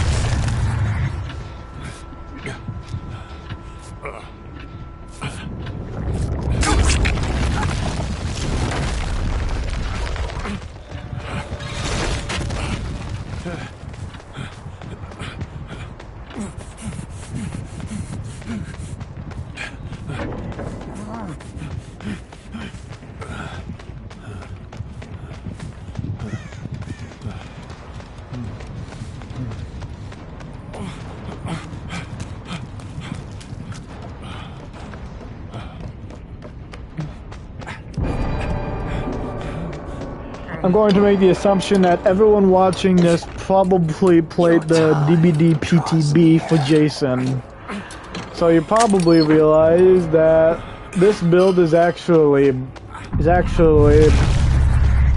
I'm going to make the assumption that everyone watching this probably played the DBD PTB for Jason. So you probably realize that this build is actually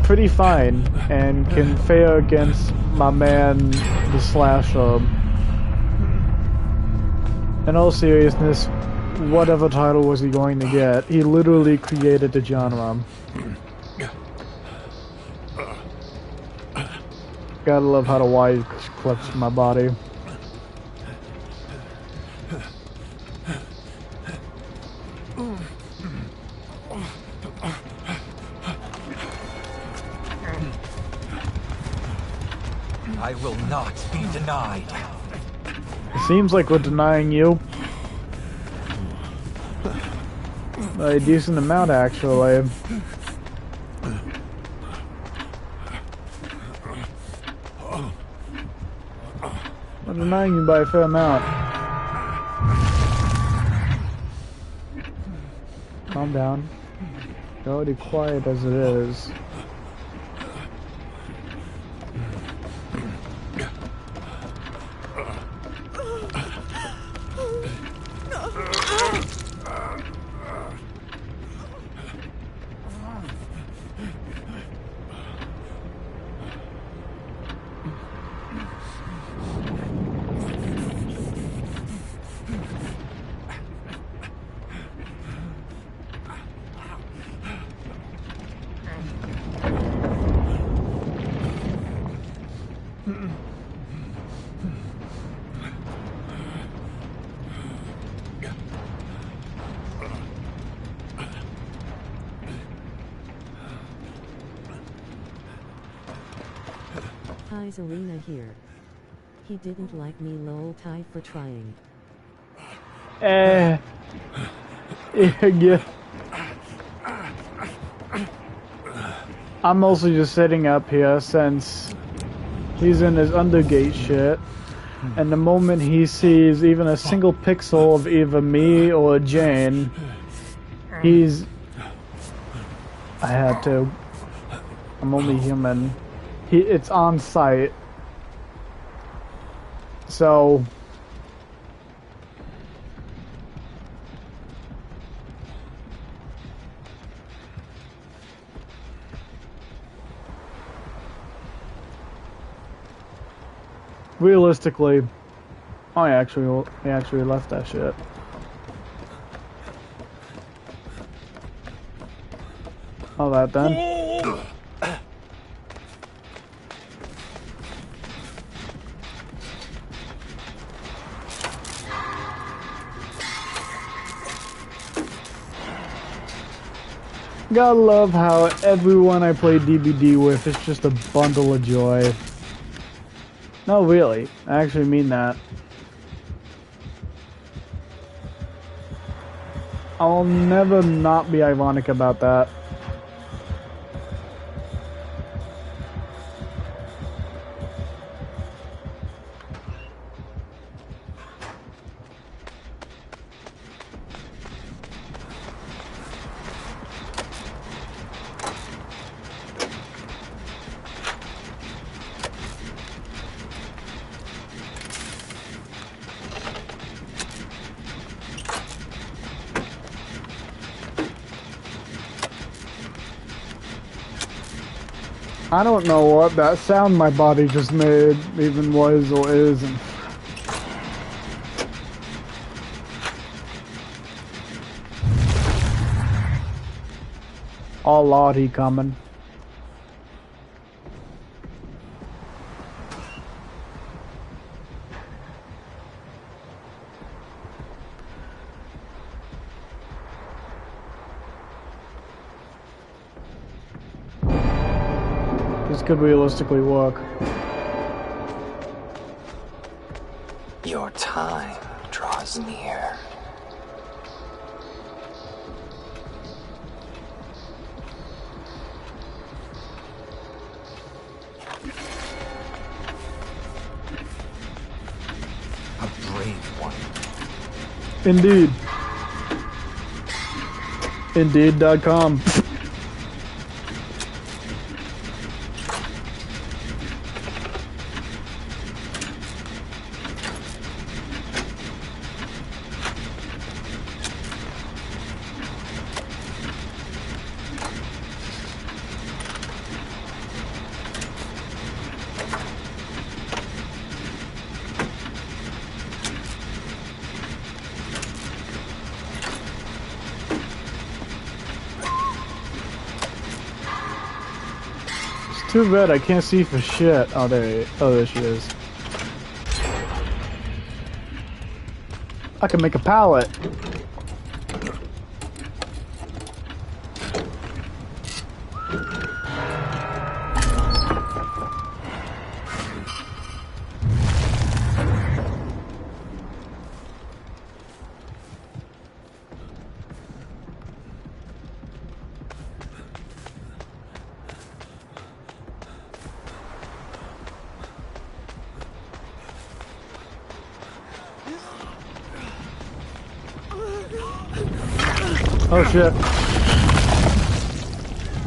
pretty fine and can fare against my man the Slasher. In all seriousness, whatever title was he going to get, he literally created the genre. Gotta love how the wire clips my body. I will not be denied. It seems like we're denying you. A decent amount, actually. I'm denying you by a fair amount. Calm down. You're already quiet as it is. Hi, Zelina here. He didn't like me, lol, Ty, for trying. Yeah. I'm also just sitting up here since he's in his undergate shit, and the moment he sees even a single pixel of either me or Jane, he's... I had to. I'm only human. It's on site. So... realistically, I actually left that shit. All that then. Gotta love how everyone I play DBD with is just a bundle of joy. No, really. I actually mean that. I'll never not be ironic about that. I don't know what that sound my body just made even was or isn't. Oh Lord, he coming. this could realistically work. Your time draws near. A brave one. Indeed. Indeed.com. Too bad I can't see for shit. Oh, there she is. I can make a pallet. Oh shit.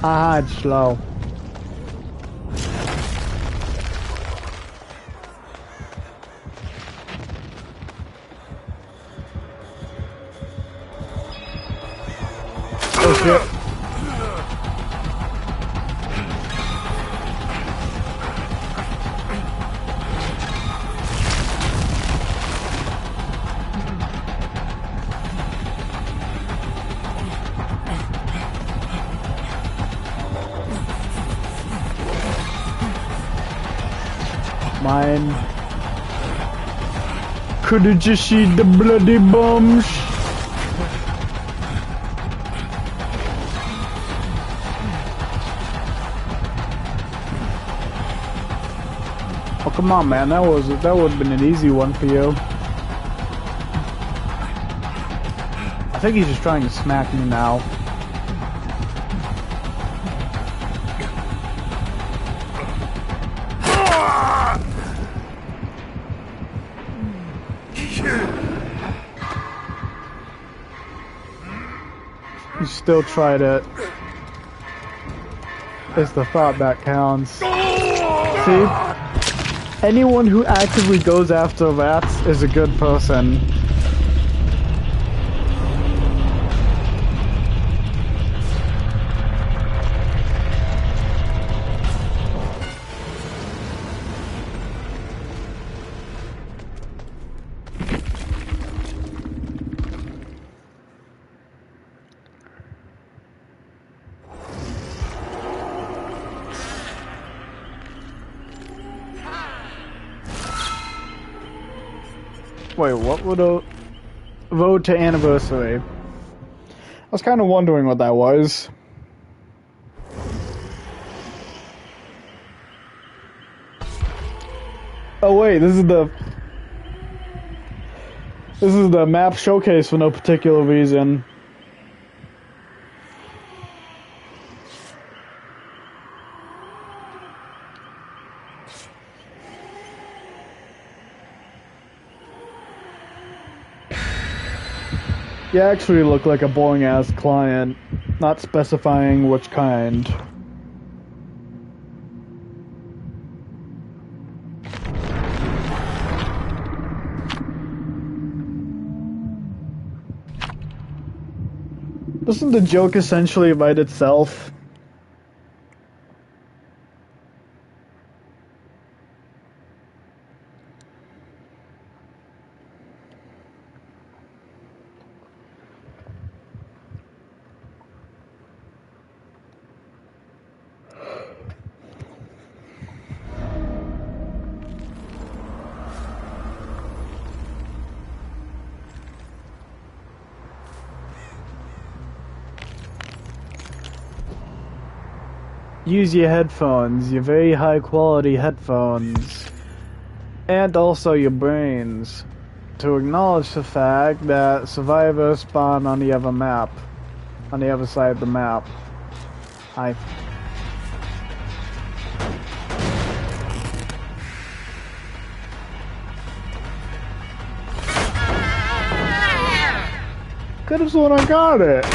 Ah, it's slow. Oh shit. Mine. Couldn't you see the bloody bombs? Oh come on, man! That would have been an easy one for you. I think he's just trying to smack me now. You still tried it. It's the thought that counts. See? Anyone who actively goes after rats is a good person. Wait, what would a road to anniversary? I was kind of wondering what that was. Oh wait, this is the map showcase for no particular reason. You actually look like a boring ass client, not specifying which kind. Doesn't the joke essentially write itself? use your headphones, your very high quality headphones, and also your brains, to acknowledge the fact that survivors spawn on the other map, on the other side of the map. Hi. Could have sworn I got it.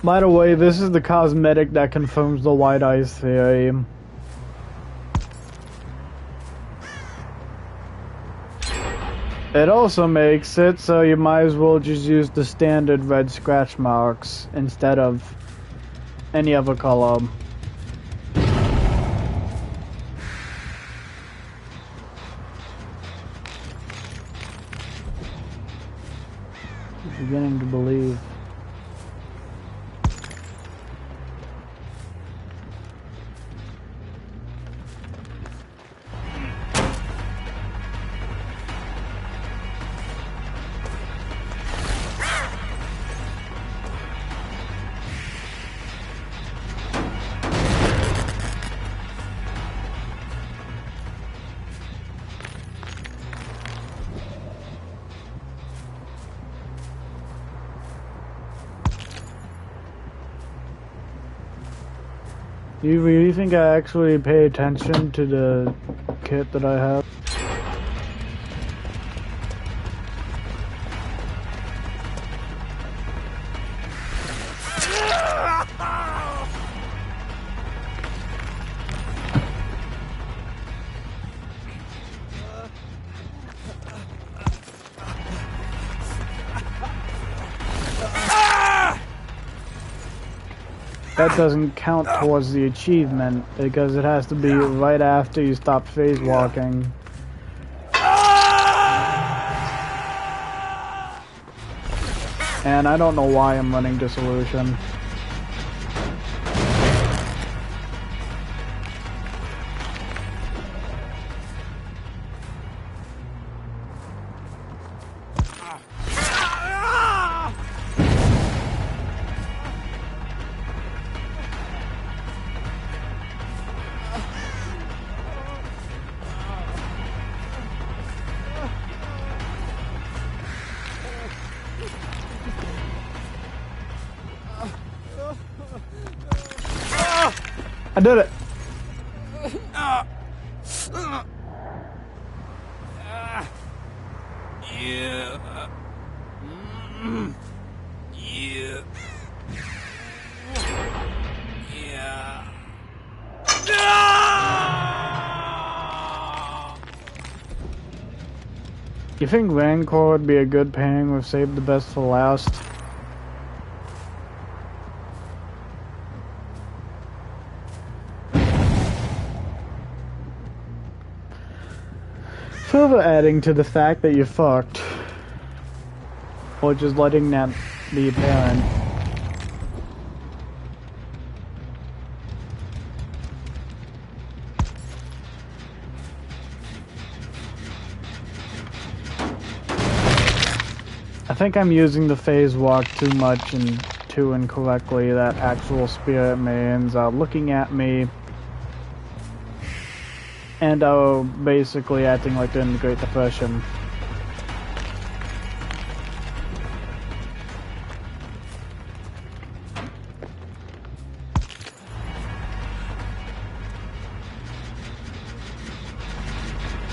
By the way, this is the cosmetic that confirms the white eyes theory. It also makes it so you might as well just use the standard red scratch marks instead of any other color. I'm beginning to believe. Do you really think I actually pay attention to the kit that I have? That doesn't count towards the achievement because it has to be right after you stop phase walking. And I don't know why I'm running Dissolution. I did it! You think Rancor would be a good pairing with Save the Best for Last? Further adding to the fact that you're fucked, or just letting that be apparent. I think I'm using the phase walk too much and too incorrectly. That actual spirit mains are looking at me and are basically acting like they're in the Great Depression.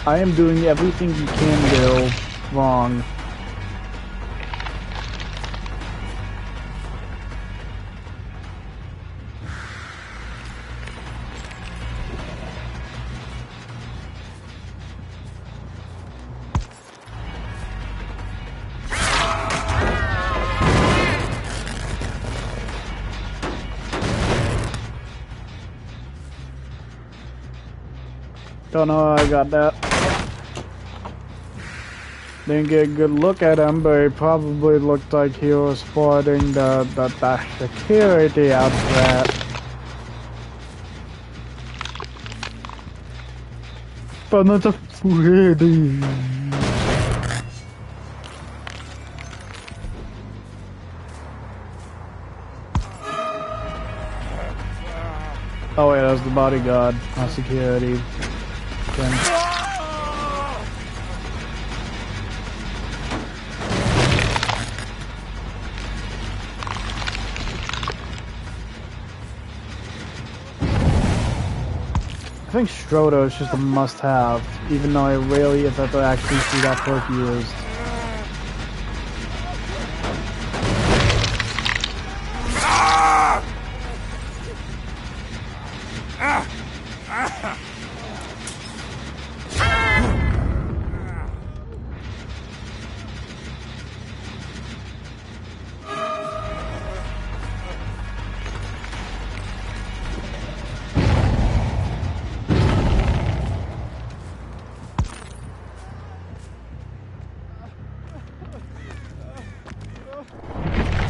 I am doing everything you can do wrong. Don't know how I got that. Didn't get a good look at him, but he probably looked like he was sporting the security outfit. But not a Freddy. Oh wait, that was the bodyguard, not security. Then. I think Strodo is just a must-have, even though I rarely, if ever, actually see that perk used.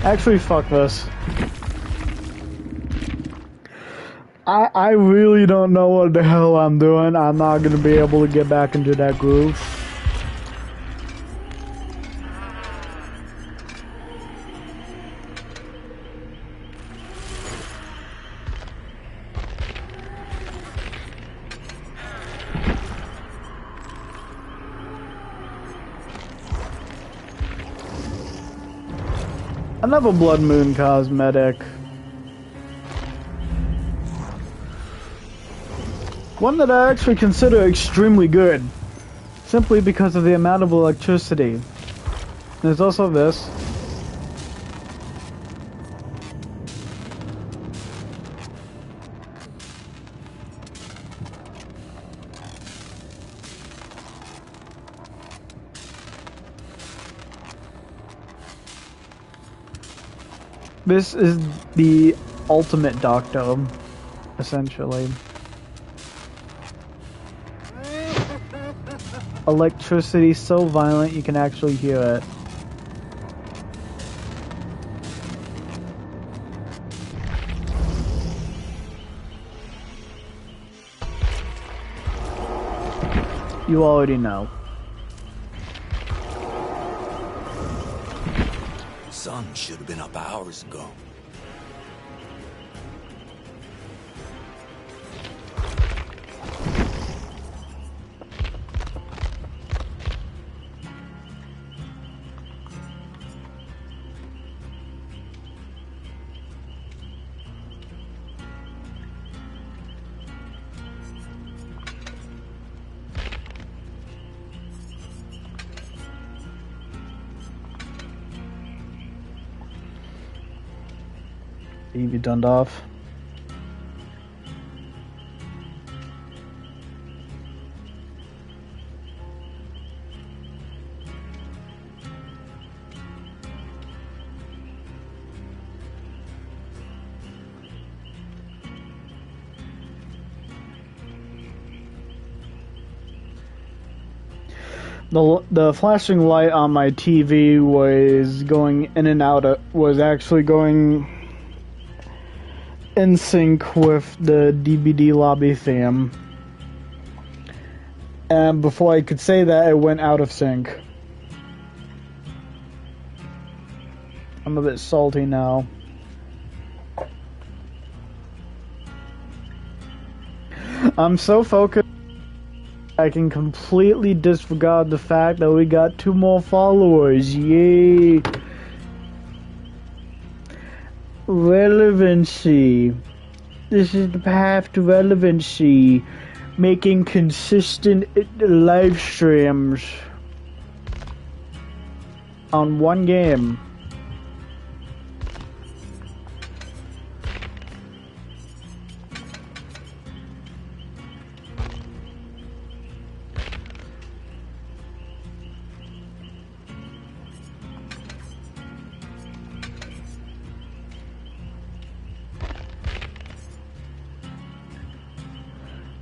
Actually, fuck this. I really don't know what the hell I'm doing. I'm not gonna be able to get back into that groove. Another Blood Moon cosmetic. One that I actually consider extremely good, simply because of the amount of electricity. There's also this. This is the ultimate doctor, essentially. Electricity so violent you can actually hear it. You already know. Sun should have been up hours ago. Evie Dundalf. The flashing light on my TV was going in and out, was actually going in sync with the DBD lobby theme. And before I could say that, it went out of sync. I'm a bit salty now. I'm so focused I can completely disregard the fact that we got 2 more followers. Yay! Relevancy. This is the path to relevancy. Making consistent live streams on one game.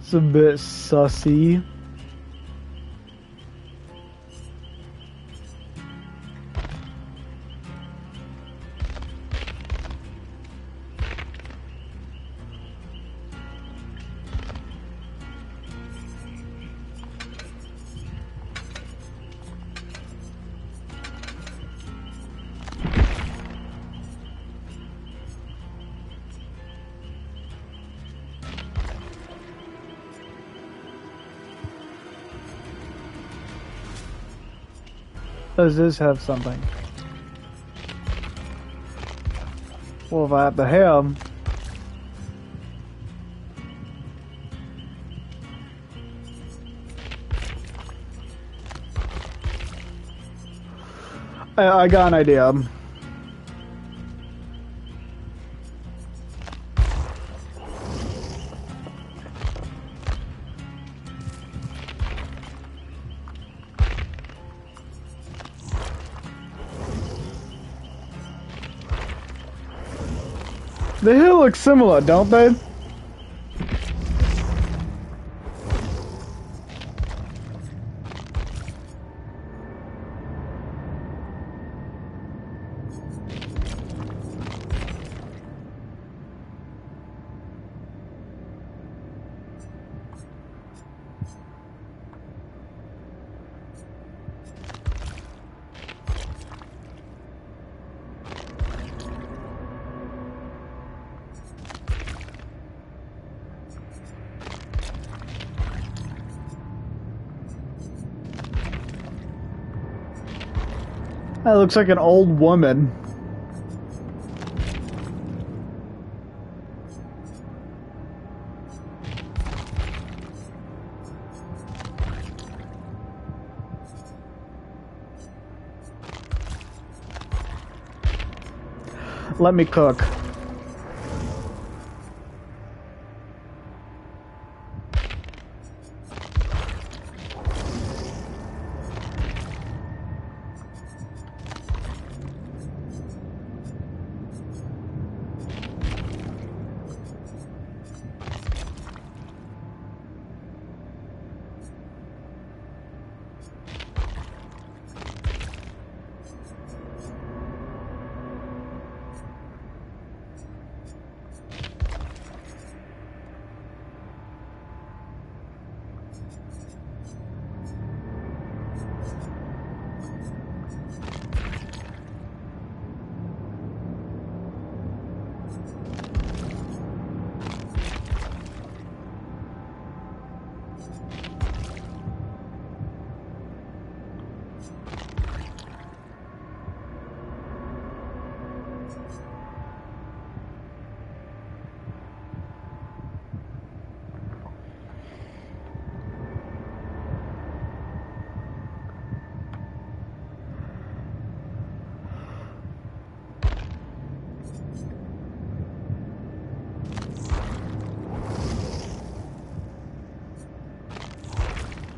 It's a bit sussy. Does this have something? Well, if I have to have... I got an idea. The hill looks similar, don't they? That looks like an old woman. Let me cook.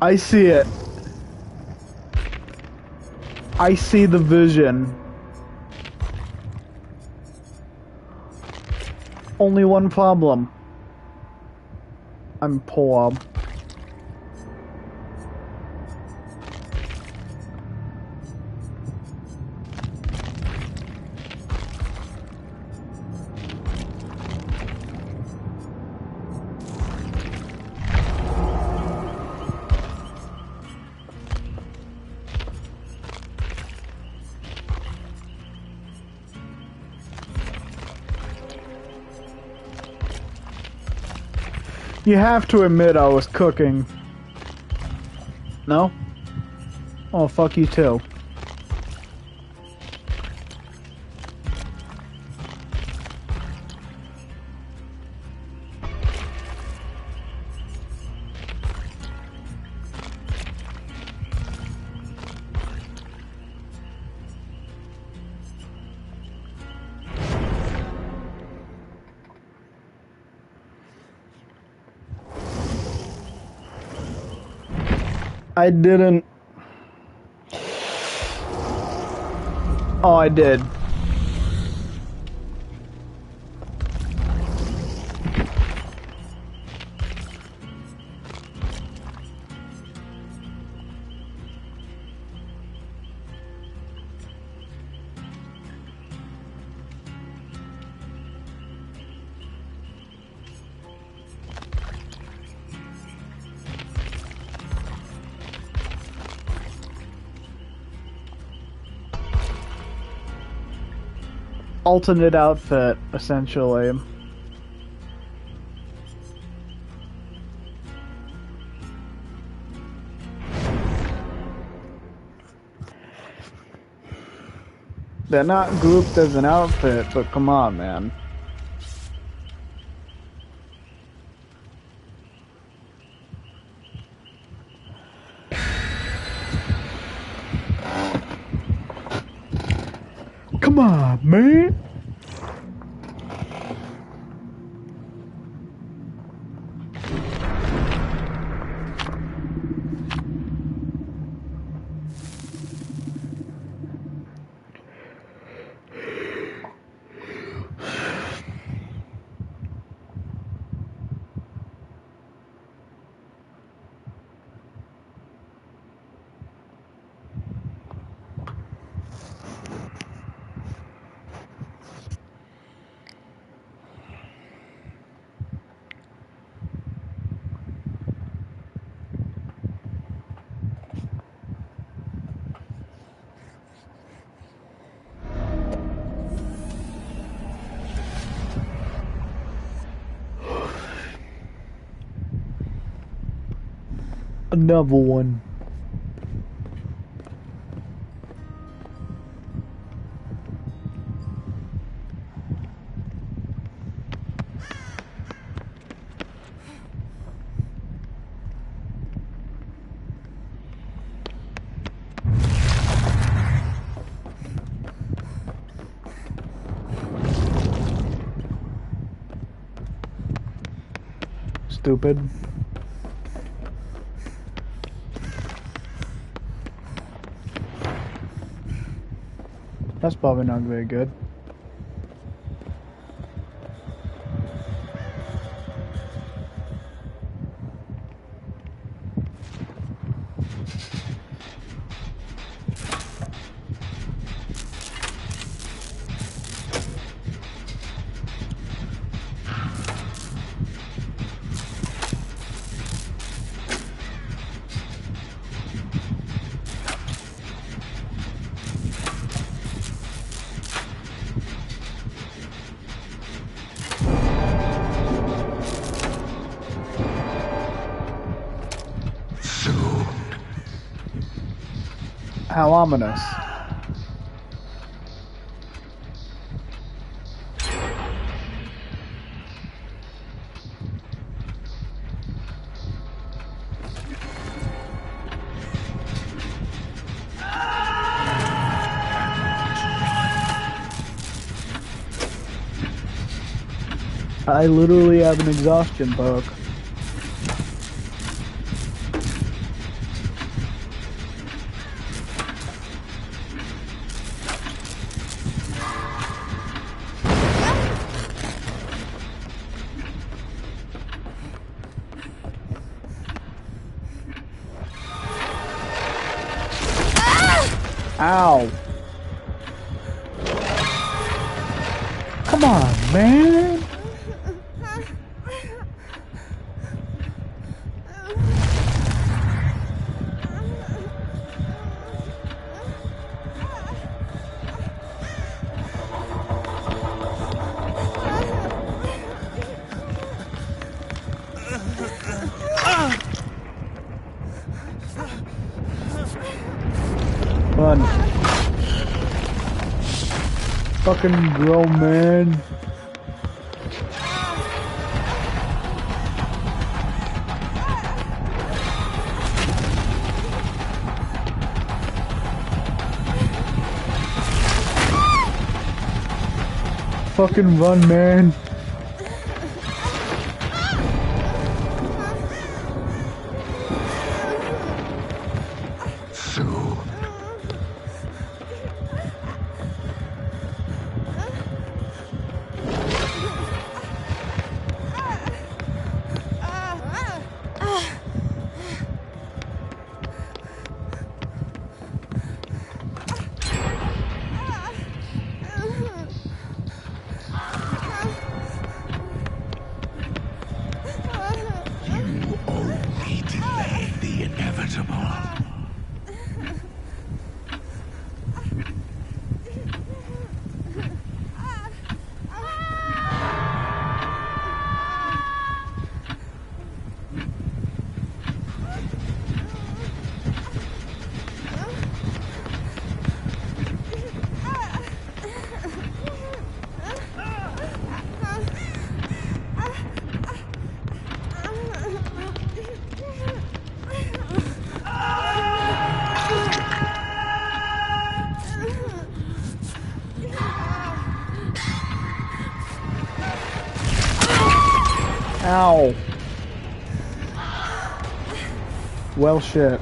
I see it. I see the vision. Only one problem. I'm poor. You have to admit I was cooking. No? Oh, fuck you too. I didn't. Oh, I did. alternate outfit, essentially. They're not grouped as an outfit, but come on, man. Come on, man. Another one. Stupid. That's probably not very good. How ominous. I literally have an exhaustion perk. Ow. Come on, man. Run. Fucking grown man. Fucking run, man. Ow. Well, shit.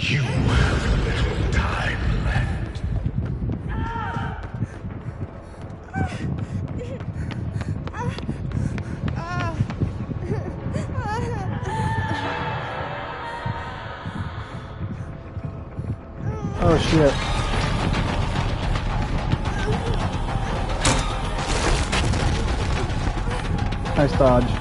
You have little time left. Oh shit. Nice dodge.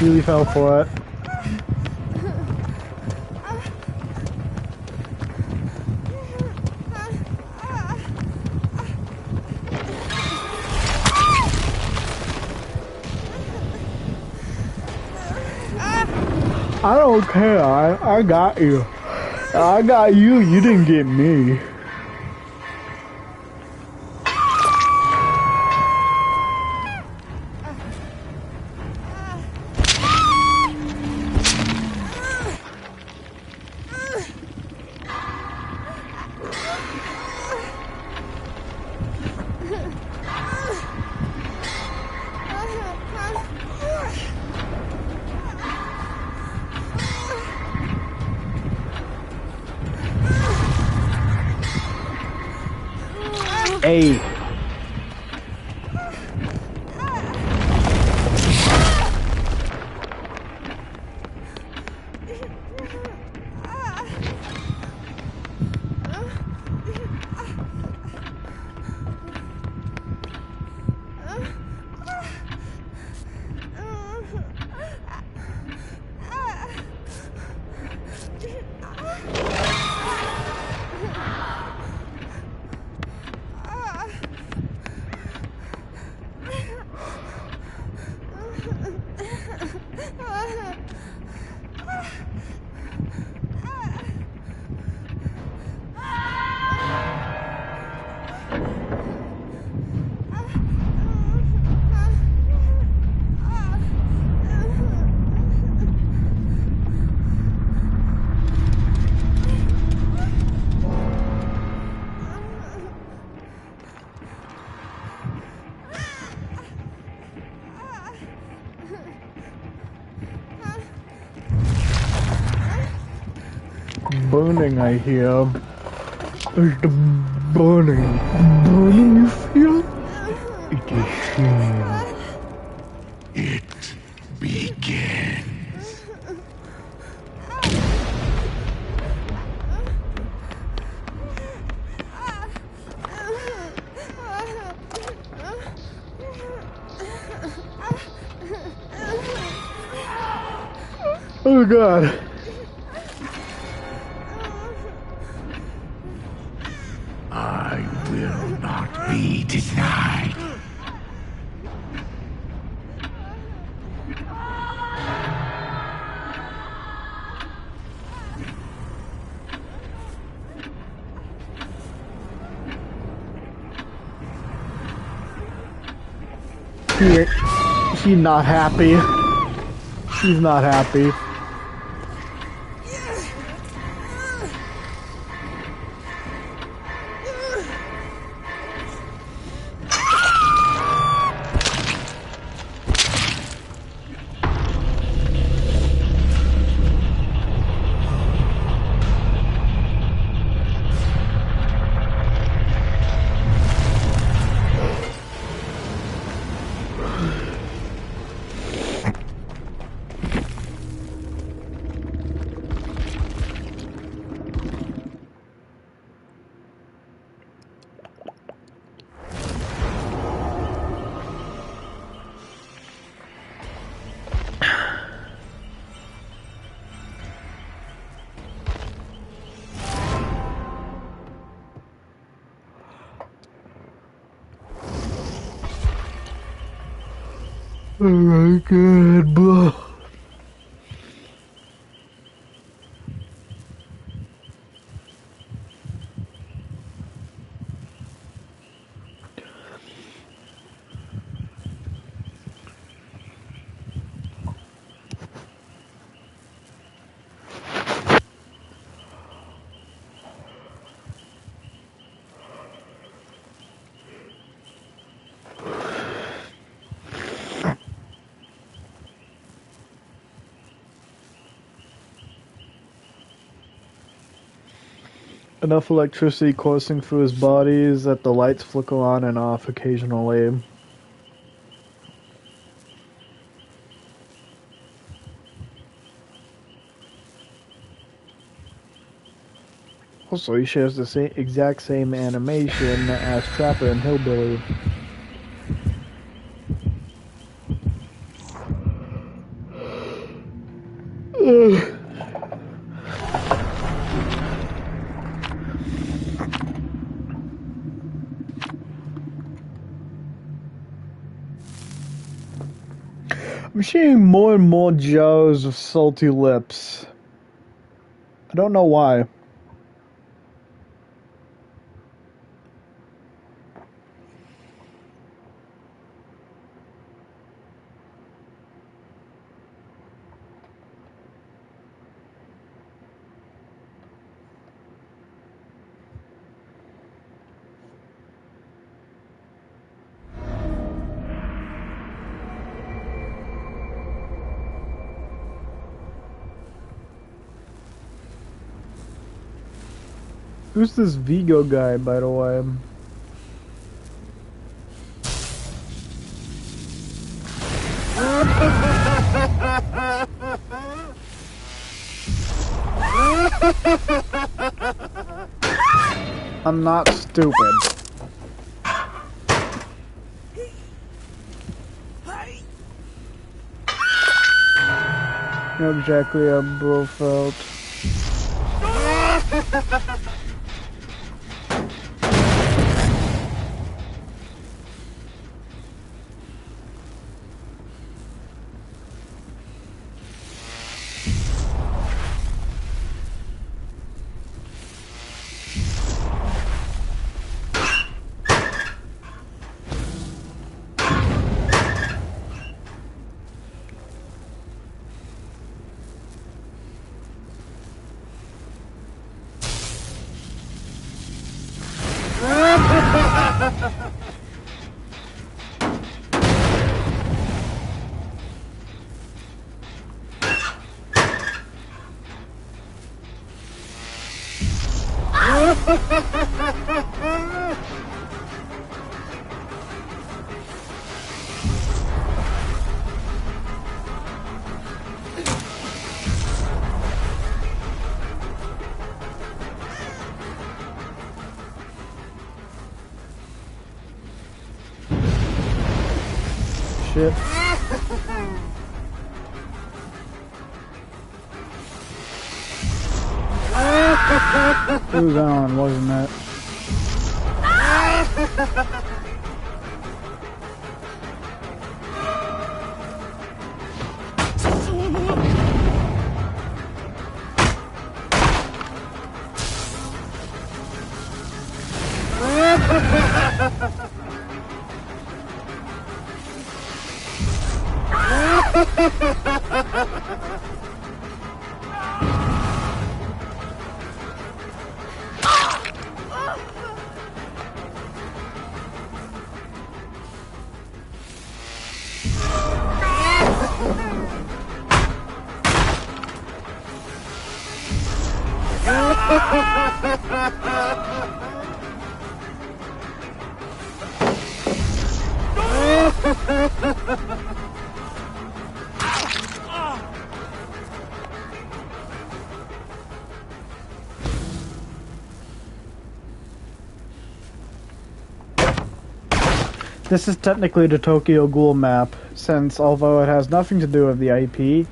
Really fell for it. I don't care. I got you. I got you. You didn't get me. Hey. Burning, I hear. There's the burning. Burning, you feel? It is shame. It begins. Oh god. I will not be denied. She's not happy. She's not happy. Oh my god, bro. Enough electricity coursing through his body that the lights flicker on and off occasionally. Also, he shares the exact same animation as Trapper and Hillbilly. I'm seeing more and more jars of salty lips. I don't know why. Who's this Vigo guy, by the way? I'm not stupid. Not exactly how bro felt. Shit. It was on, wasn't it? This is technically the Tokyo Ghoul map, since although it has nothing to do with the IP,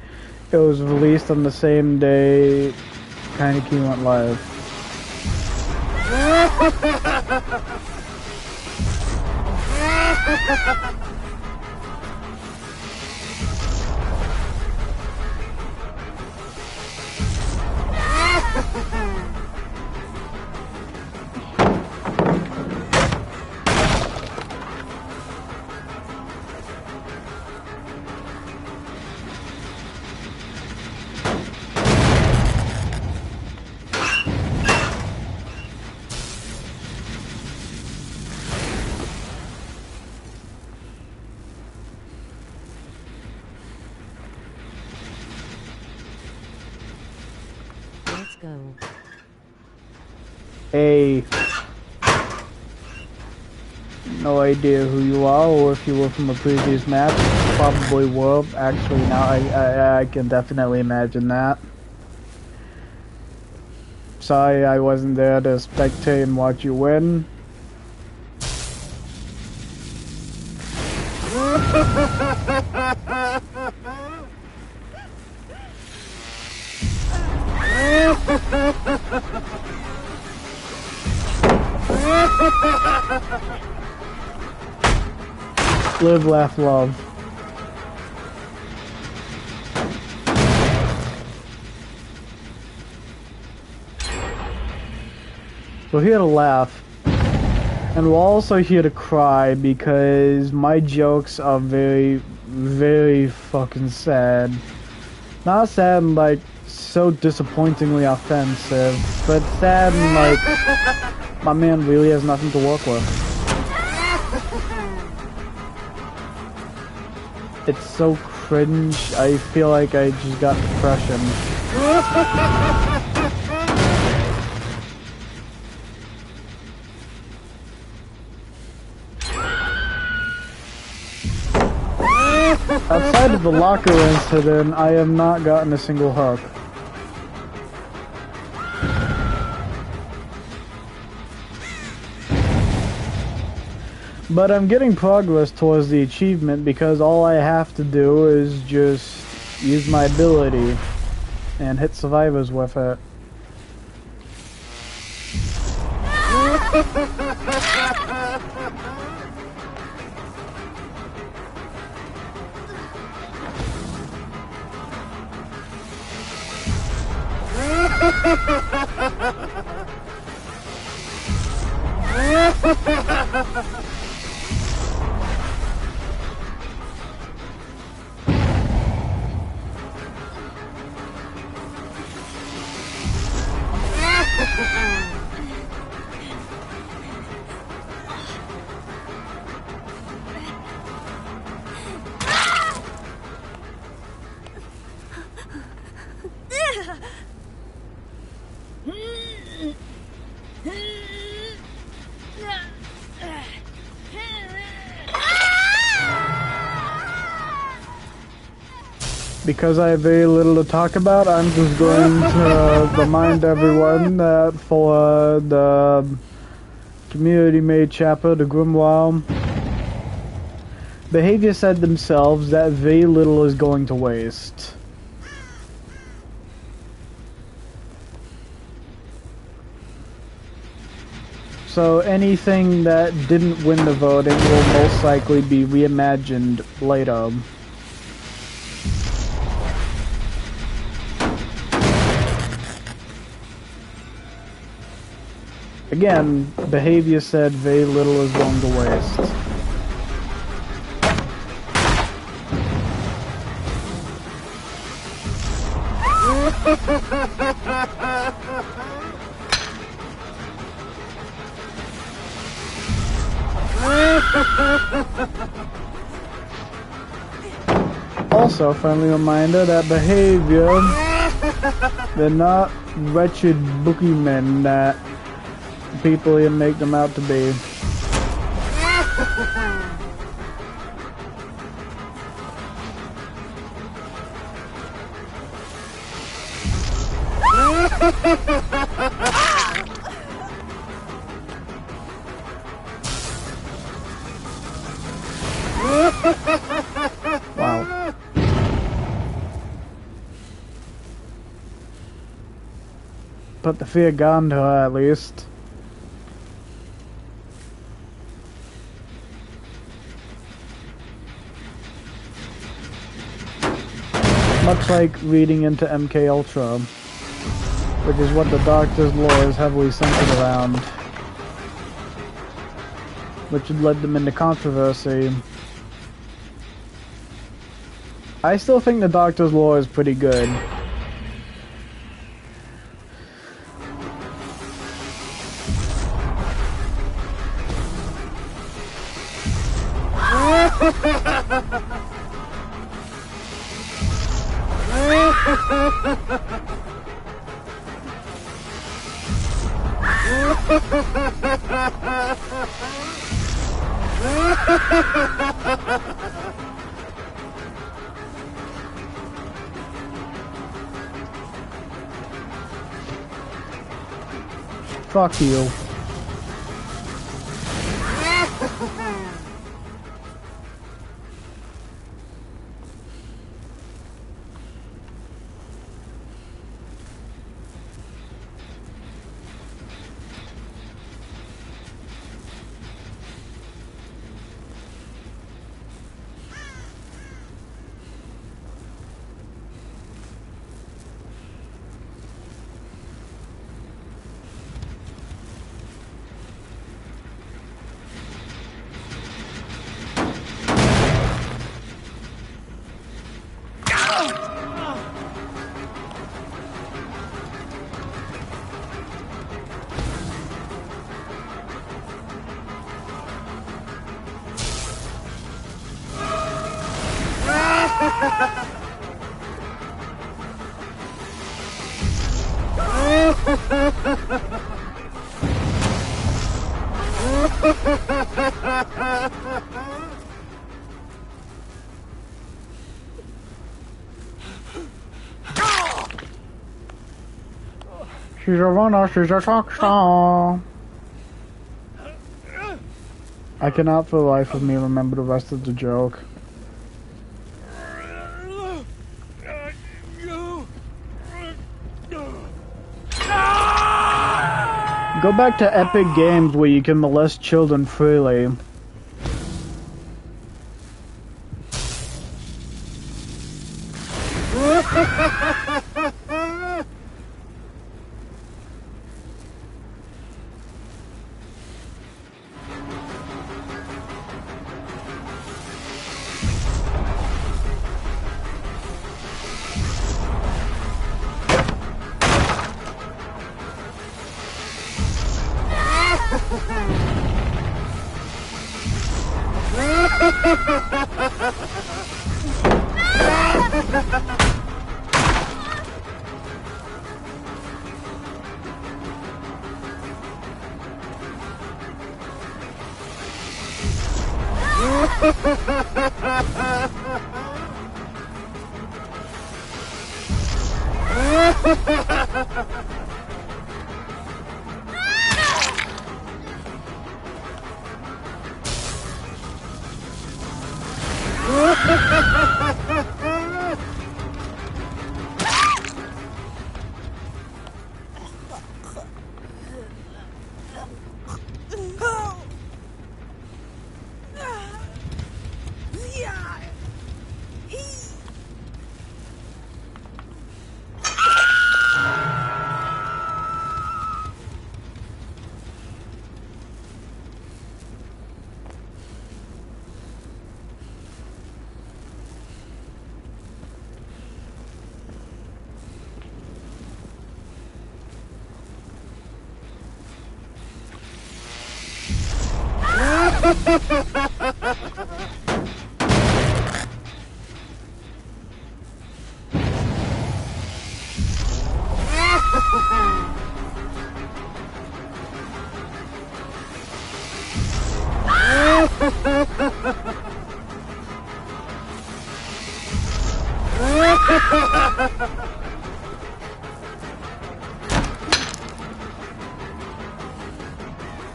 it was released on the same day Tiny Key went live. Let's go. A. No idea who you are, or if you were from a previous match. Probably were. Actually, now I can definitely imagine that. Sorry I wasn't there to spectate and watch you win. Live, laugh, love. We're here to laugh. And we're also here to cry because my jokes are very, very fucking sad. Not sad and like so disappointingly offensive, but sad and like my man really has nothing to work with. It's so cringe, I feel like I just got depression. Outside of the locker incident, I have not gotten a single hug. But I'm getting progress towards the achievement because all I have to do is just use my ability and hit survivors with it. Because I have very little to talk about, I'm just going to remind everyone that for the community-made chapter, the Grimoire, Behavior said themselves that very little is going to waste. So anything that didn't win the voting will most likely be reimagined later. Again, Behavior said very little is going to waste. Also, friendly reminder that Behavior, they're not wretched boogeymen that people here make them out to be. Wow. Put the fear gun to her at least. Much like reading into MK Ultra, which is what the Doctor's lore is heavily centered around, which had led them into controversy. I still think the Doctor's lore is pretty good. Fuck you. She's a runner, she's a rock star. I cannot for the life of me remember the rest of the joke. Go back to Epic Games where you can molest children freely.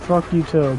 Fuck you too.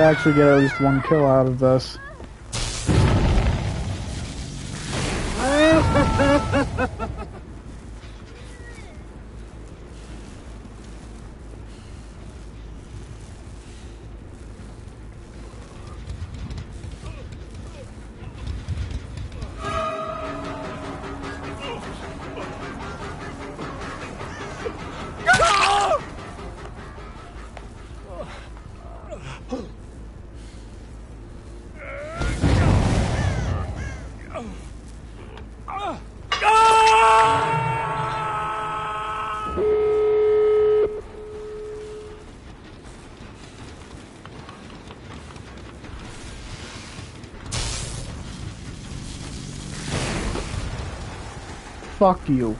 actually get at least one kill out of this. Fuck you.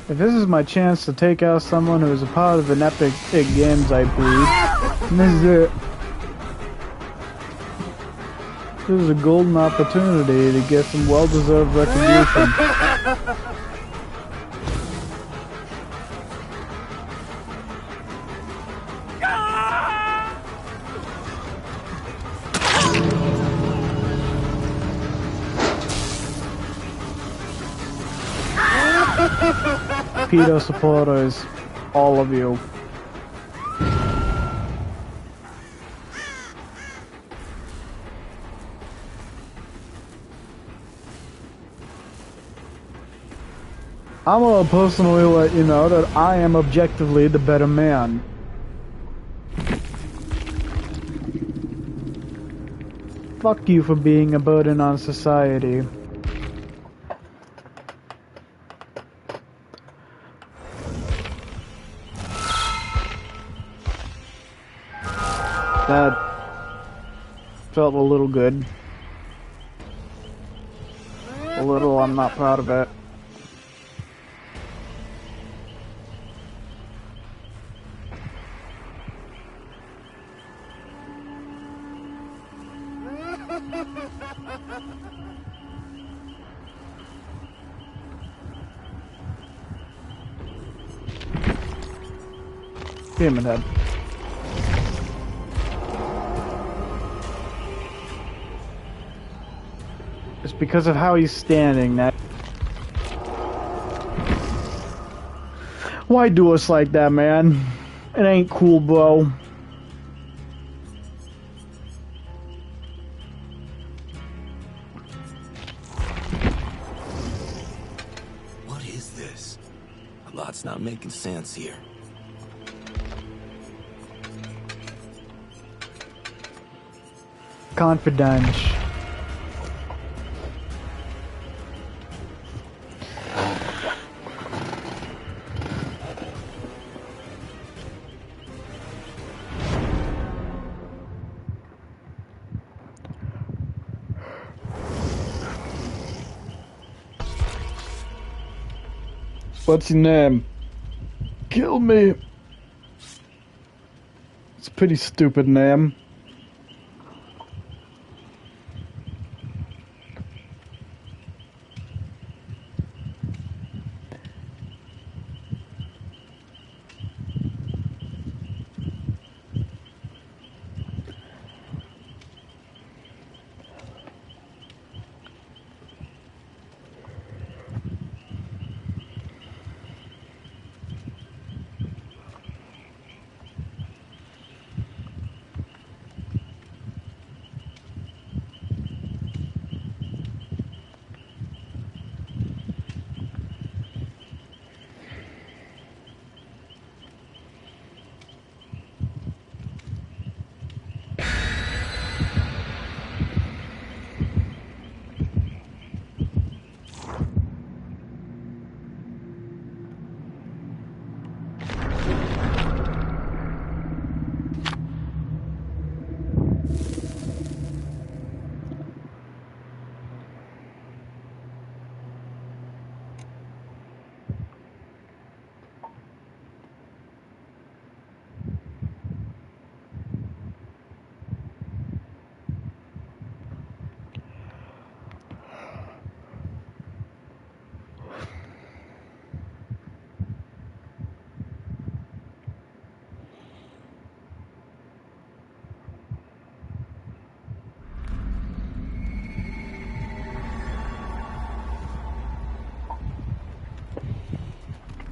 If this is my chance to take out someone who is a part of an Epic Games IP, this is it. This is a golden opportunity to get some well-deserved recognition. Pedo supporters, all of you. I'm gonna personally let you know that I am objectively the better man. Fuck you for being a burden on society. That felt a little good. A little, I'm not proud of it. Demon head. It's because of how he's standing that. Why do us like that, man? It ain't cool, bro. What is this? A lot's not making sense here. Confidence. What's your name? Kill me. It's a pretty stupid name.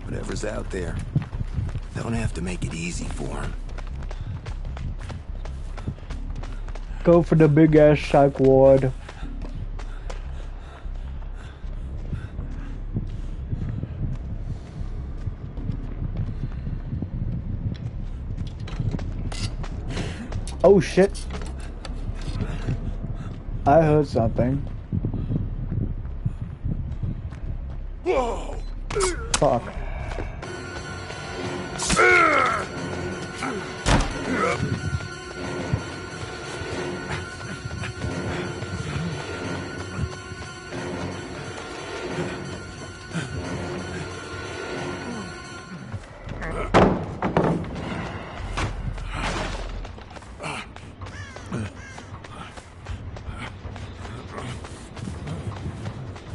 Whatever's out there, don't have to make it easy for him. Go for the big ass psych ward. Oh shit. I heard something. Whoa! Fuck.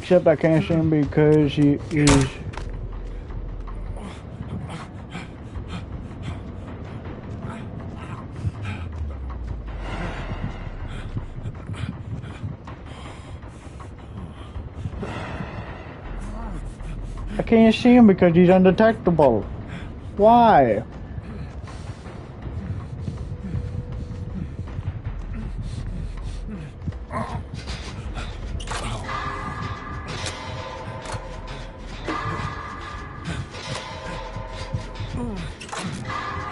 Except I can't see him because he is. I can't see him because he's undetectable. Why?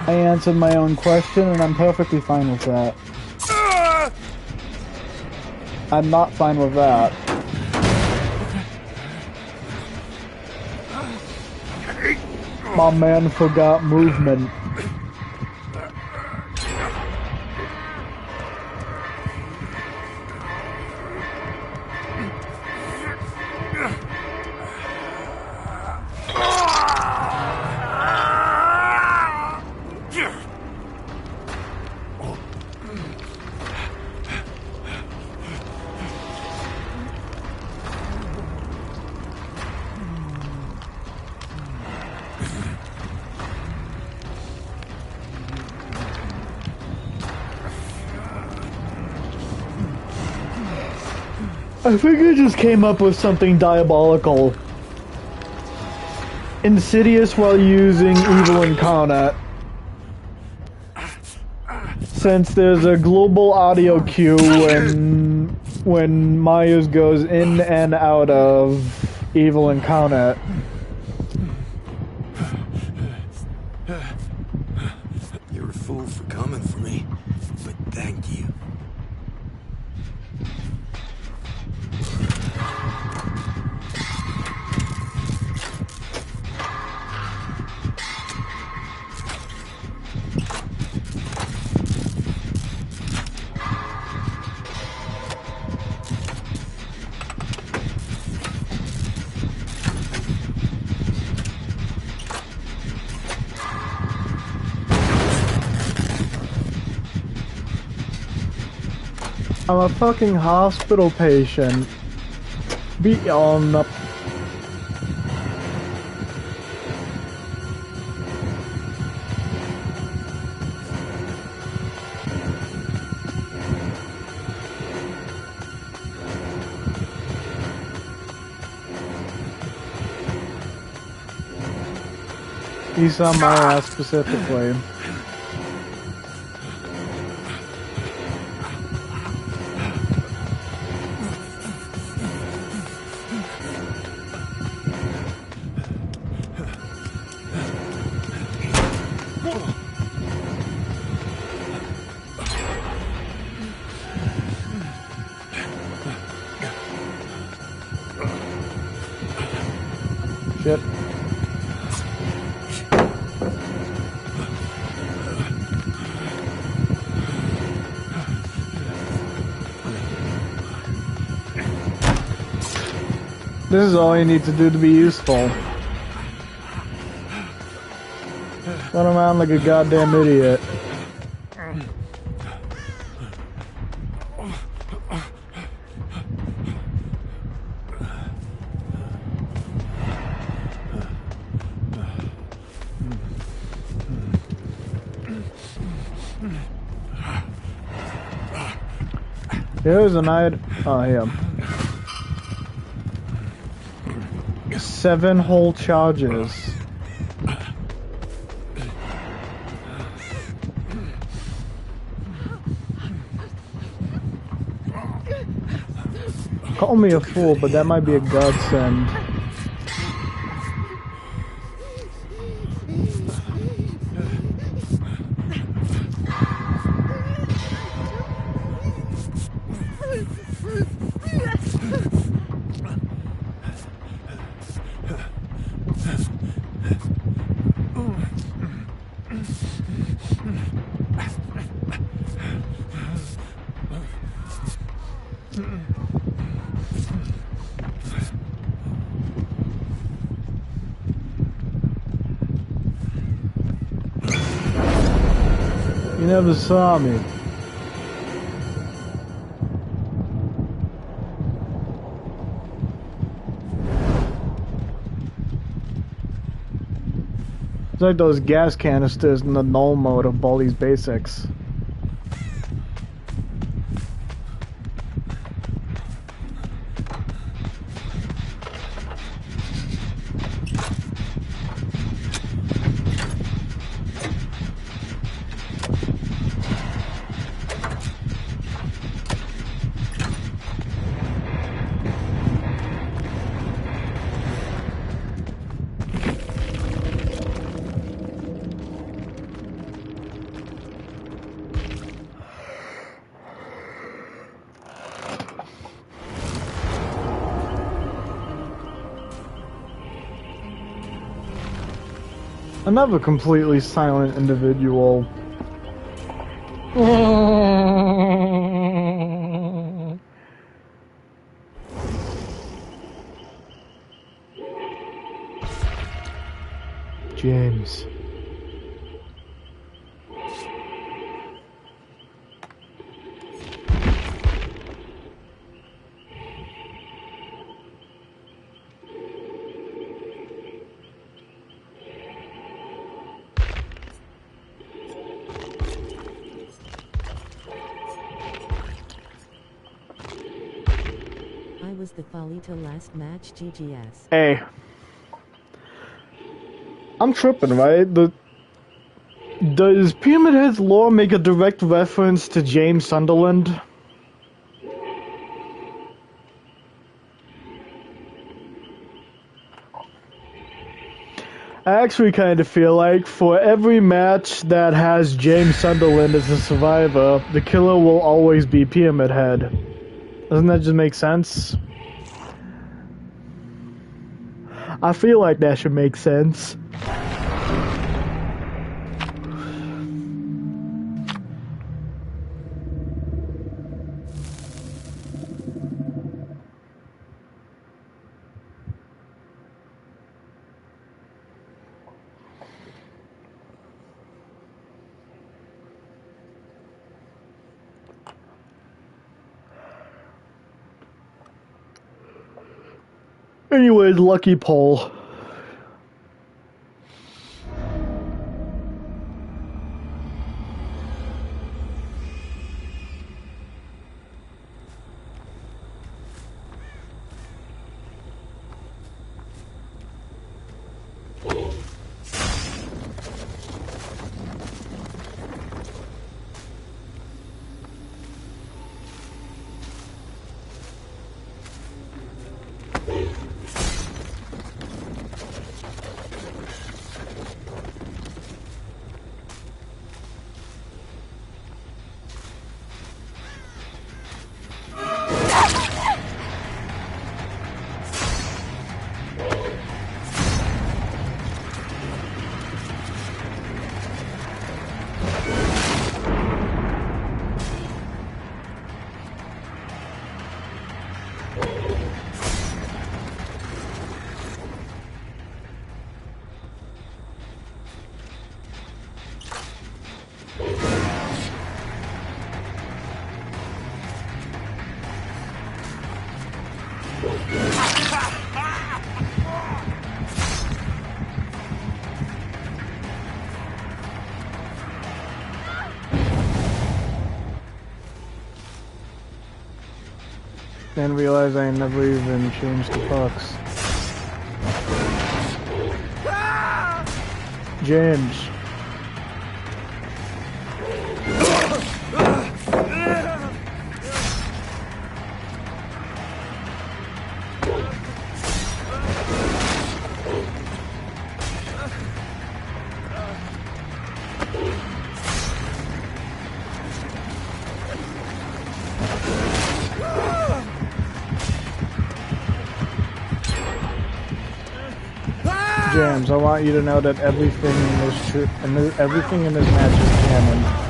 I answered my own question and I'm perfectly fine with that. I'm not fine with that. My man forgot movement. I think I just came up with something diabolical. Insidious while using Evil Incarnate. Since there's a global audio cue when Myers goes in and out of Evil Incarnate. You're a fool for coming for me, but thank you. I'm a fucking hospital patient. Be on up. He's on my ass specifically. Shit. This is all you need to do to be useful. Run around like a goddamn idiot. Here's an item. Oh, here. 7 whole charges. Call me a fool, but that might be a godsend. You never saw me. It's like those gas canisters in the null mode of Baldi's Basics. Another completely silent individual. James. Was the Falita last match GGS? Hey. I'm tripping, right? Does Pyramid Head's lore make a direct reference to James Sunderland? I actually kind of feel like for every match that has James Sunderland as a survivor, the killer will always be Pyramid Head. Doesn't that just make sense? I feel like that should make sense. Anyways, lucky poll. Then realize I never even changed the pucks. James. James, I want you to know that everything in this everything in this match is canon.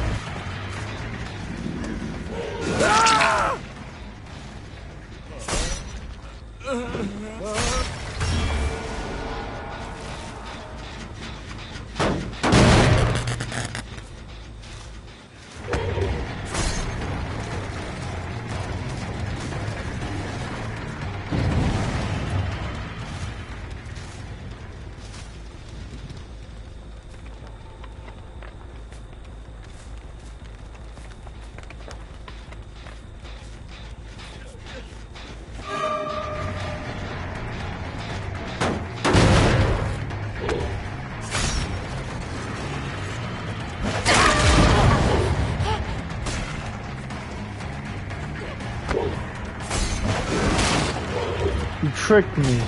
You tricked me.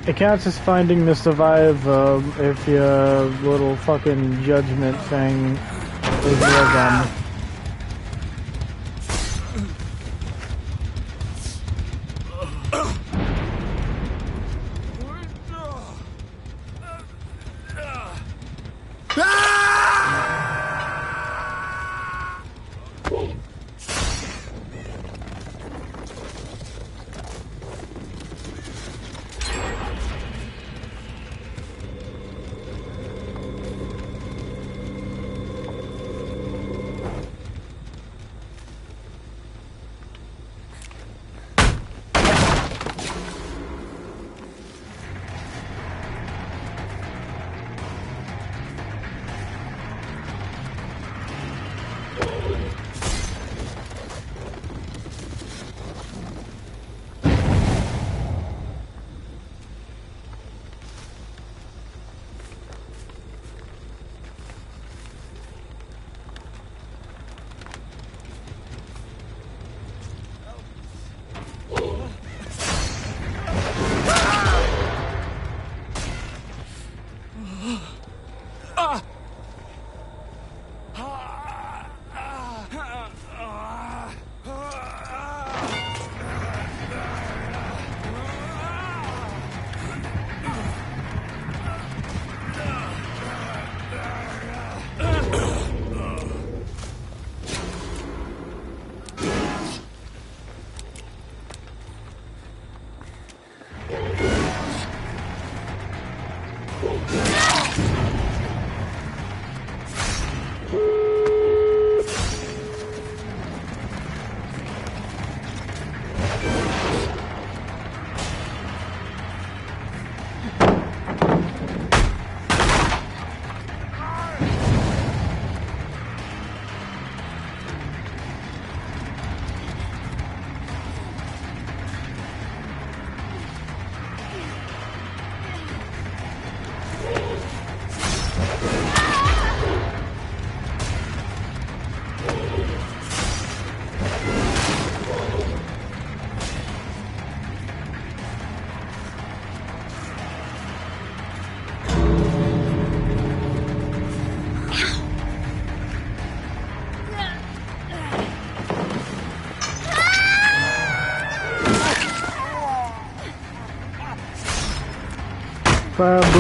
It counts as finding the survive if your little fucking judgment thing is real dumb.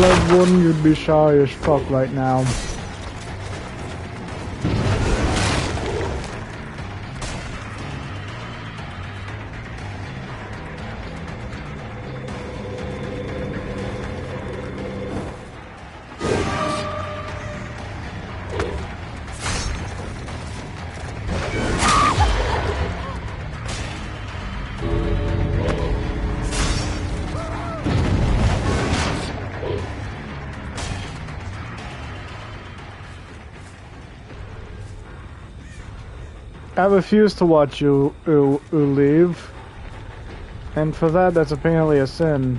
loved one, you'd be sorry as fuck right now. I refuse to watch you leave, and for that, that's apparently a sin.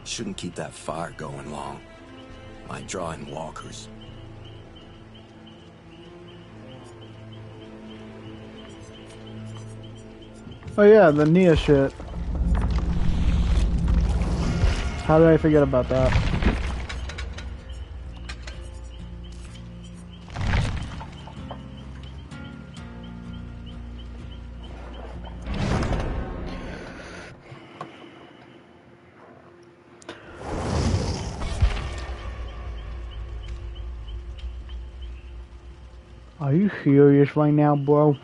Shouldn't keep that fire going long. Might draw in walkers. Oh yeah, the Nia shit. How did I forget about that? Are you serious right now, bro?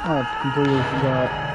I completely forgot.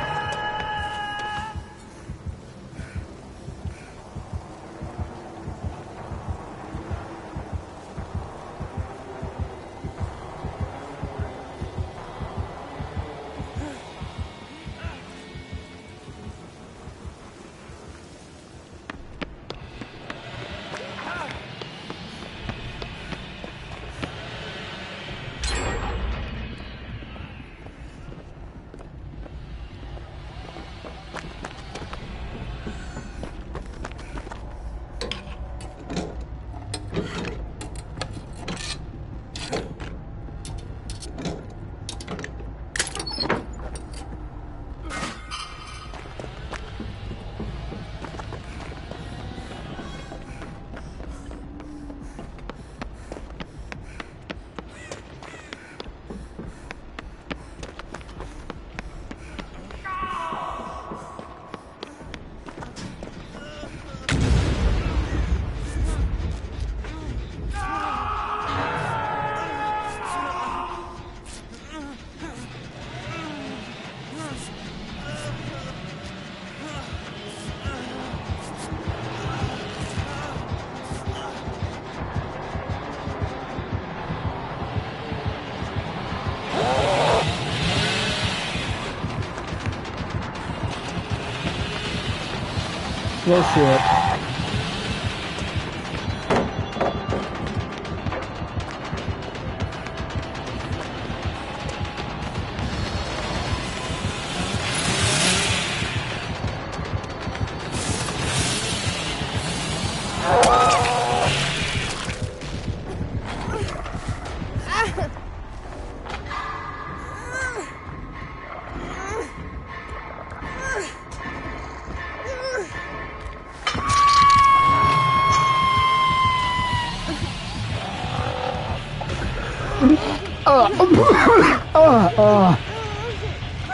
Well, shit.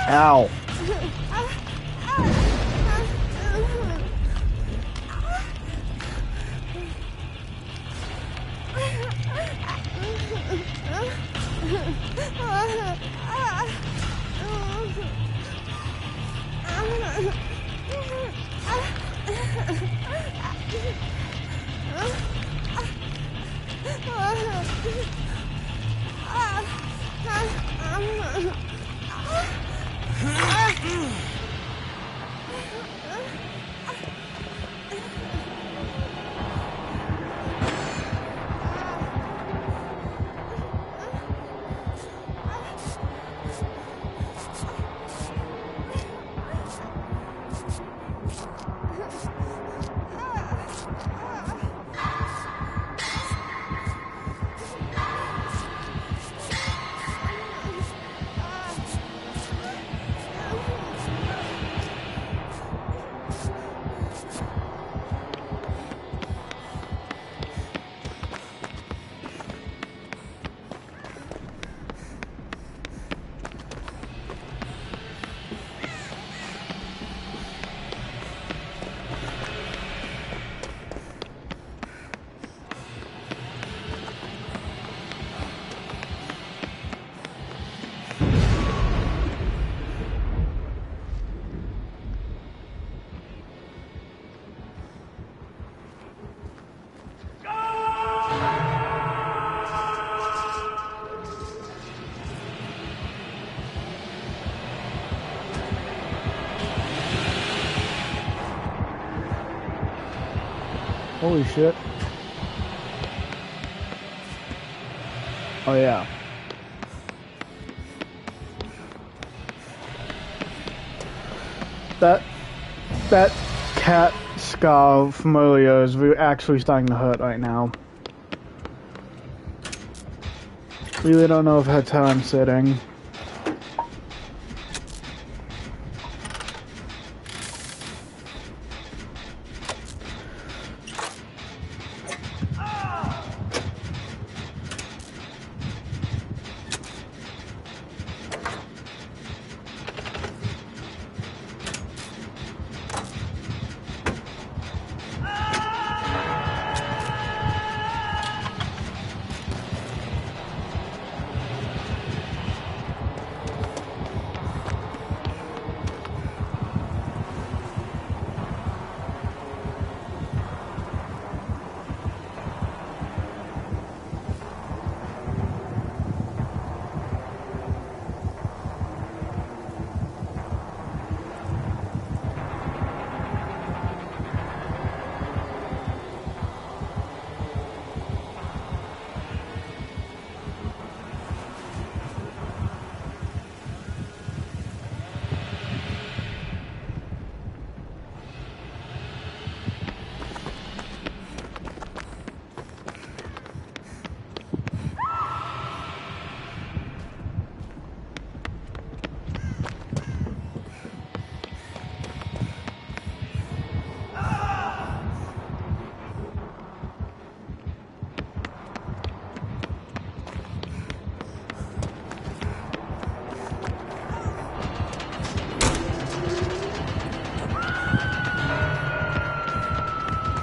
Ow. Holy shit. Oh yeah. That cat scar familiar is actually starting to hurt right now. Really don't know if that's how I'm sitting.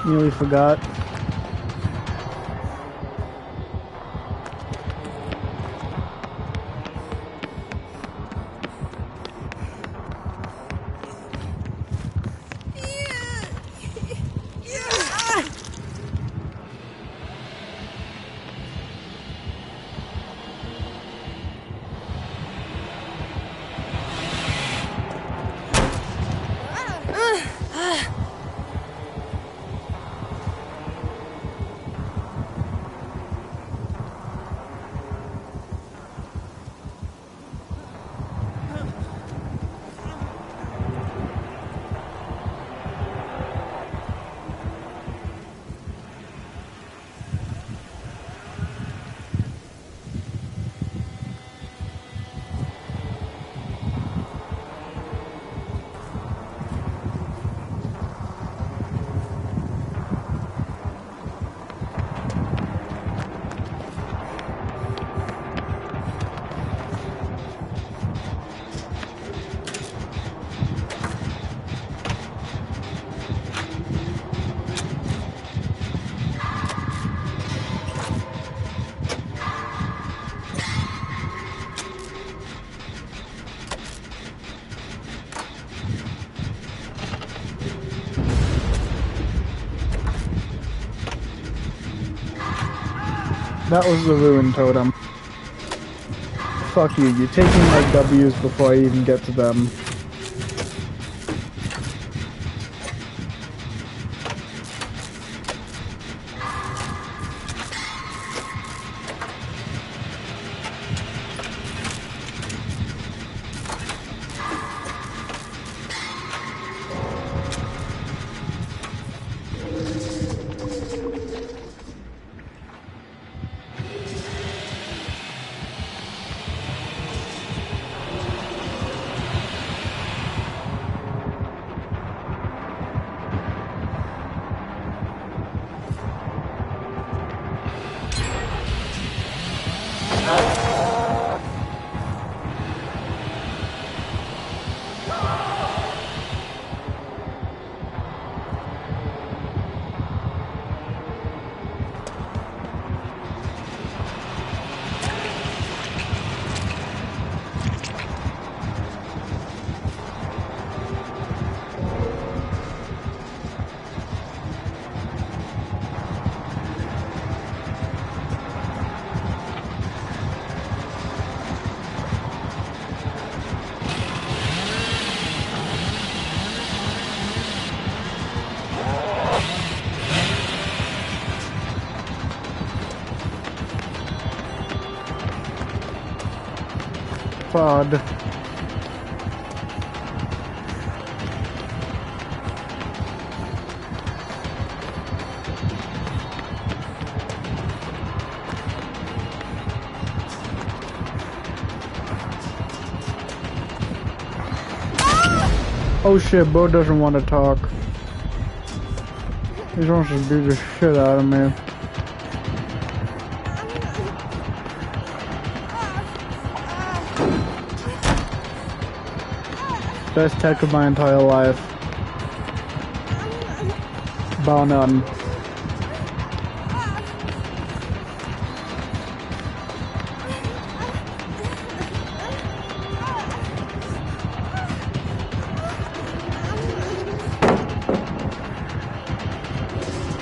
Nearly forgot. That was the ruin totem. Fuck you, you're taking my W's before I even get to them. FUD. Oh shit, Bo doesn't want to talk. He wants to beat the shit out of me. Best tech of my entire life. Bar none.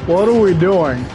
What are we doing?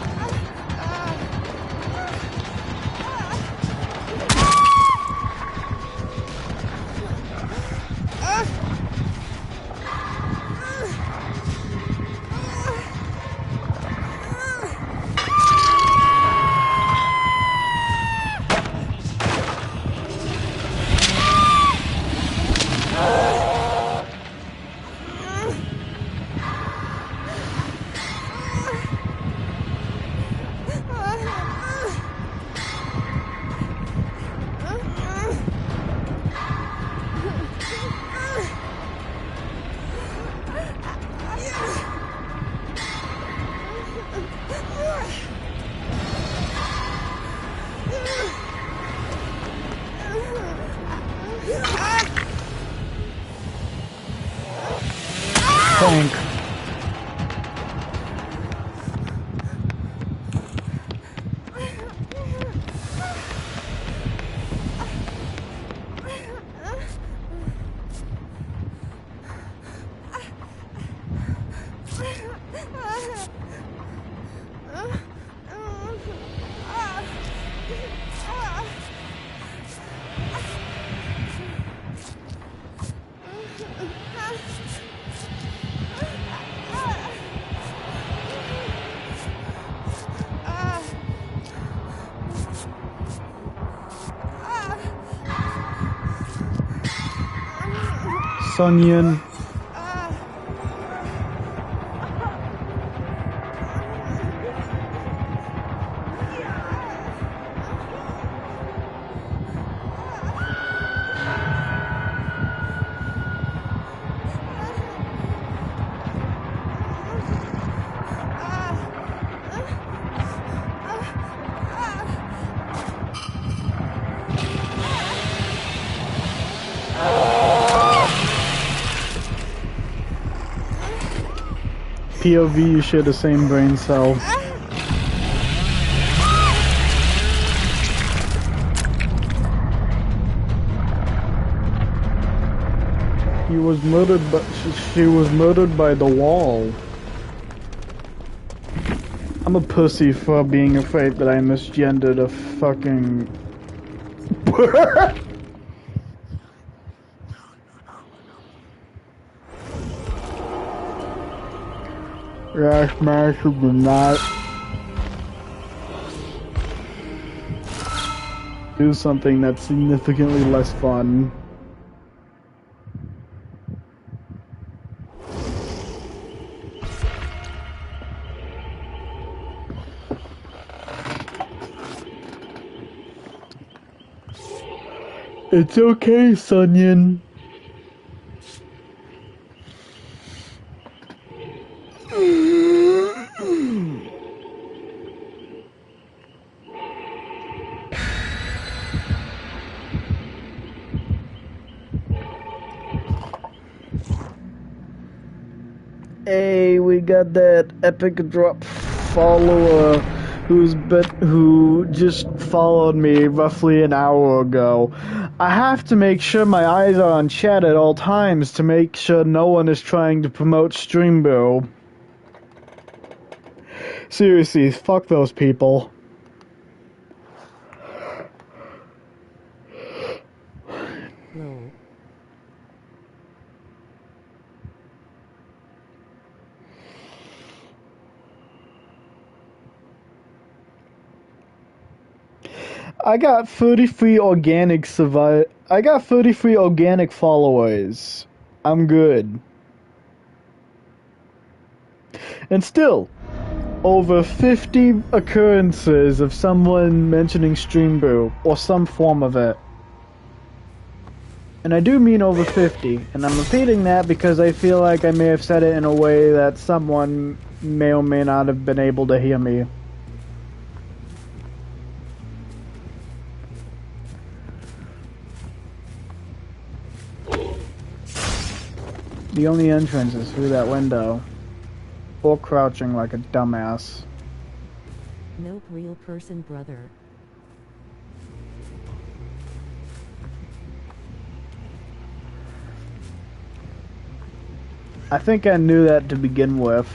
Tank. Sunyan. POV, you share the same brain cell. He was murdered, but she was murdered by the wall. I'm a pussy for being afraid that I misgendered a fucking... Yes, man, should be not. Do something that's significantly less fun. It's okay, Sunyan. Hey, we got that epic drop follower who just followed me roughly an hour ago. I have to make sure my eyes are on chat at all times to make sure no one is trying to promote Streambo. Seriously, fuck those people. No. I got 33 organic I got 33 organic followers. I'm good. And still, over 50 occurrences of someone mentioning Stream Brew, or some form of it. And I do mean over 50, and I'm repeating that because I feel like I may have said it in a way that someone may or may not have been able to hear me. The only entrance is through that window. Or crouching like a dumbass. Nope, real person, brother. I think I knew that to begin with.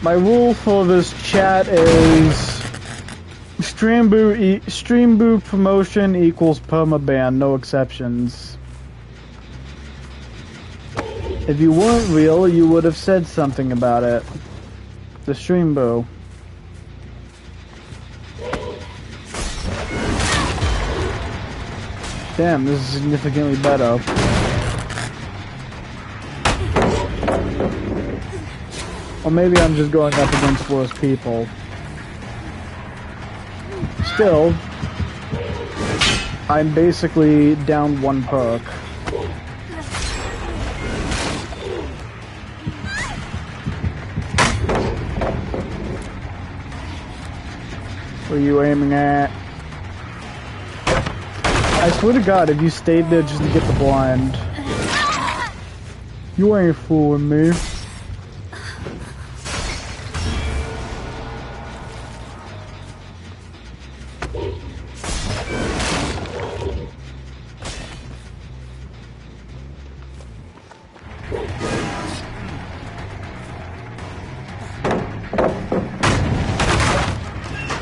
My rule for this chat is Stream Brew promotion equals permaban, no exceptions. If you weren't real, you would have said something about it. The Stream Brew. Damn, this is significantly better. Or maybe I'm just going up against worse people. Still, I'm basically down one perk. What are you aiming at? I swear to God, if you stayed there just to get the blind, you ain't fooling me.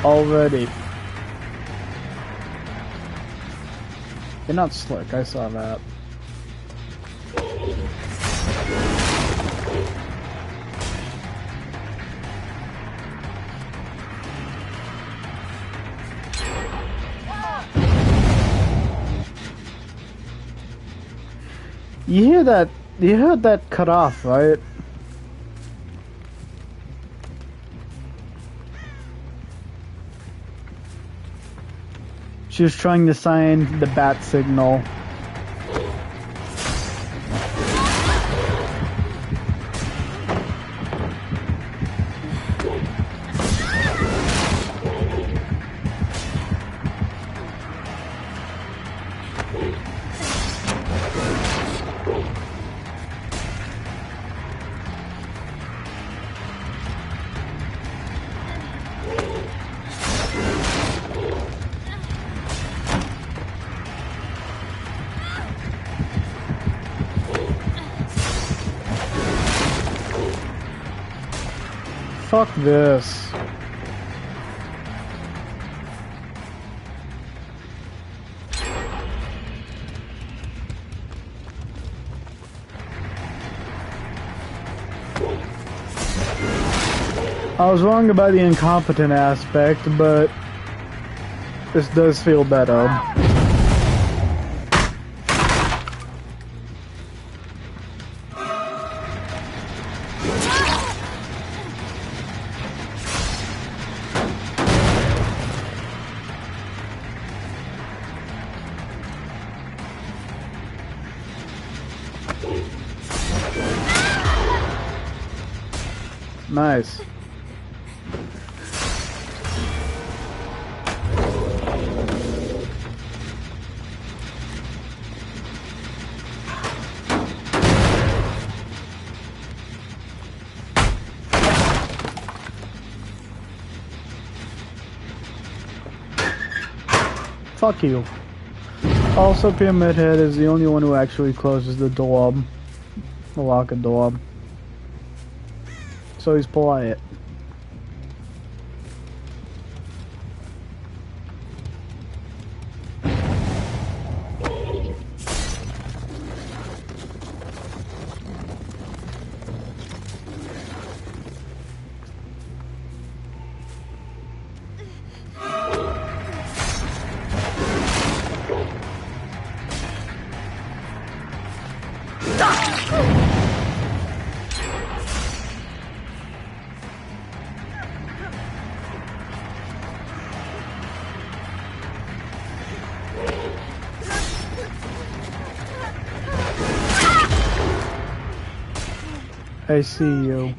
Already. You're not slick, I saw that. You heard that cut off, right? She was trying to sign the bat signal. Fuck this. I was wrong about the incompetent aspect, but this does feel better. Nice. Fuck you. Also, Pyramid Head is the only one who actually closes the door. The locker door. So he's polite. I see you.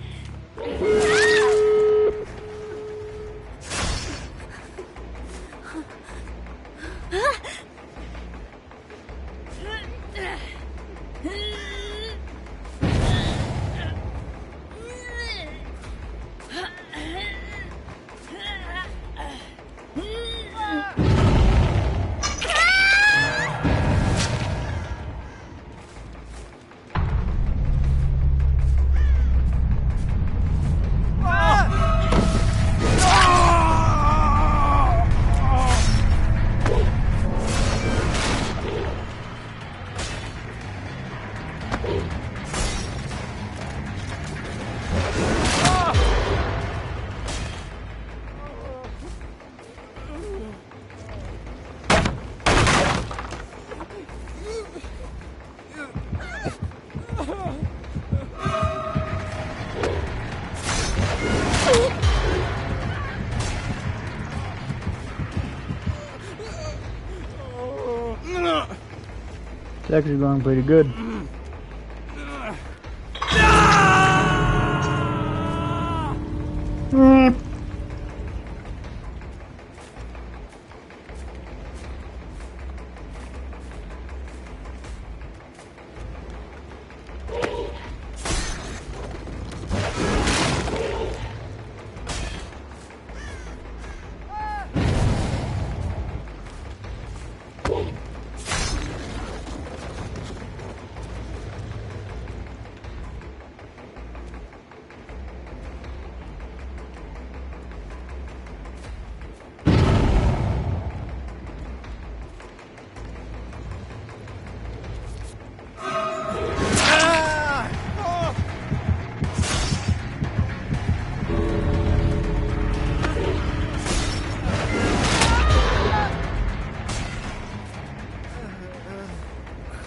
It's actually going pretty good.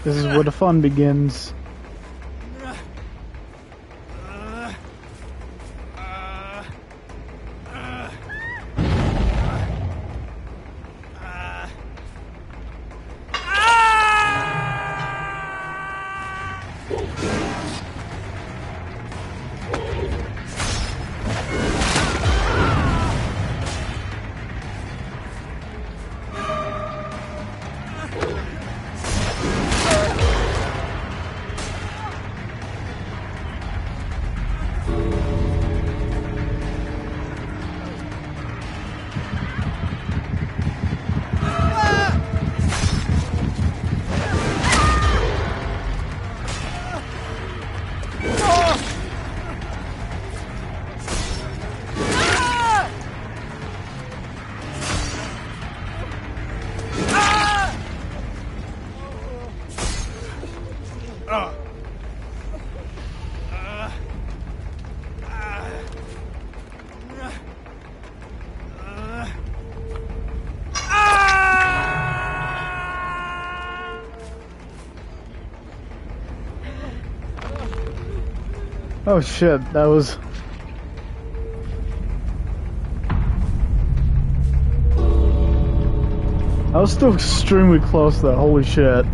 This is where the fun begins. Oh shit, that was... I was still extremely close though, holy shit.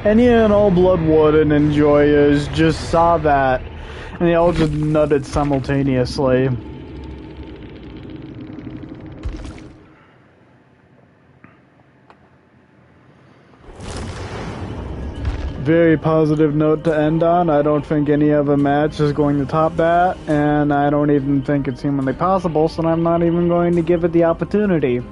Any and all Bloodwarden enjoyers just saw that, and they all just nutted simultaneously. Very positive note to end on. I don't think any other match is going to top that, and I don't even think it's humanly possible, so I'm not even going to give it the opportunity.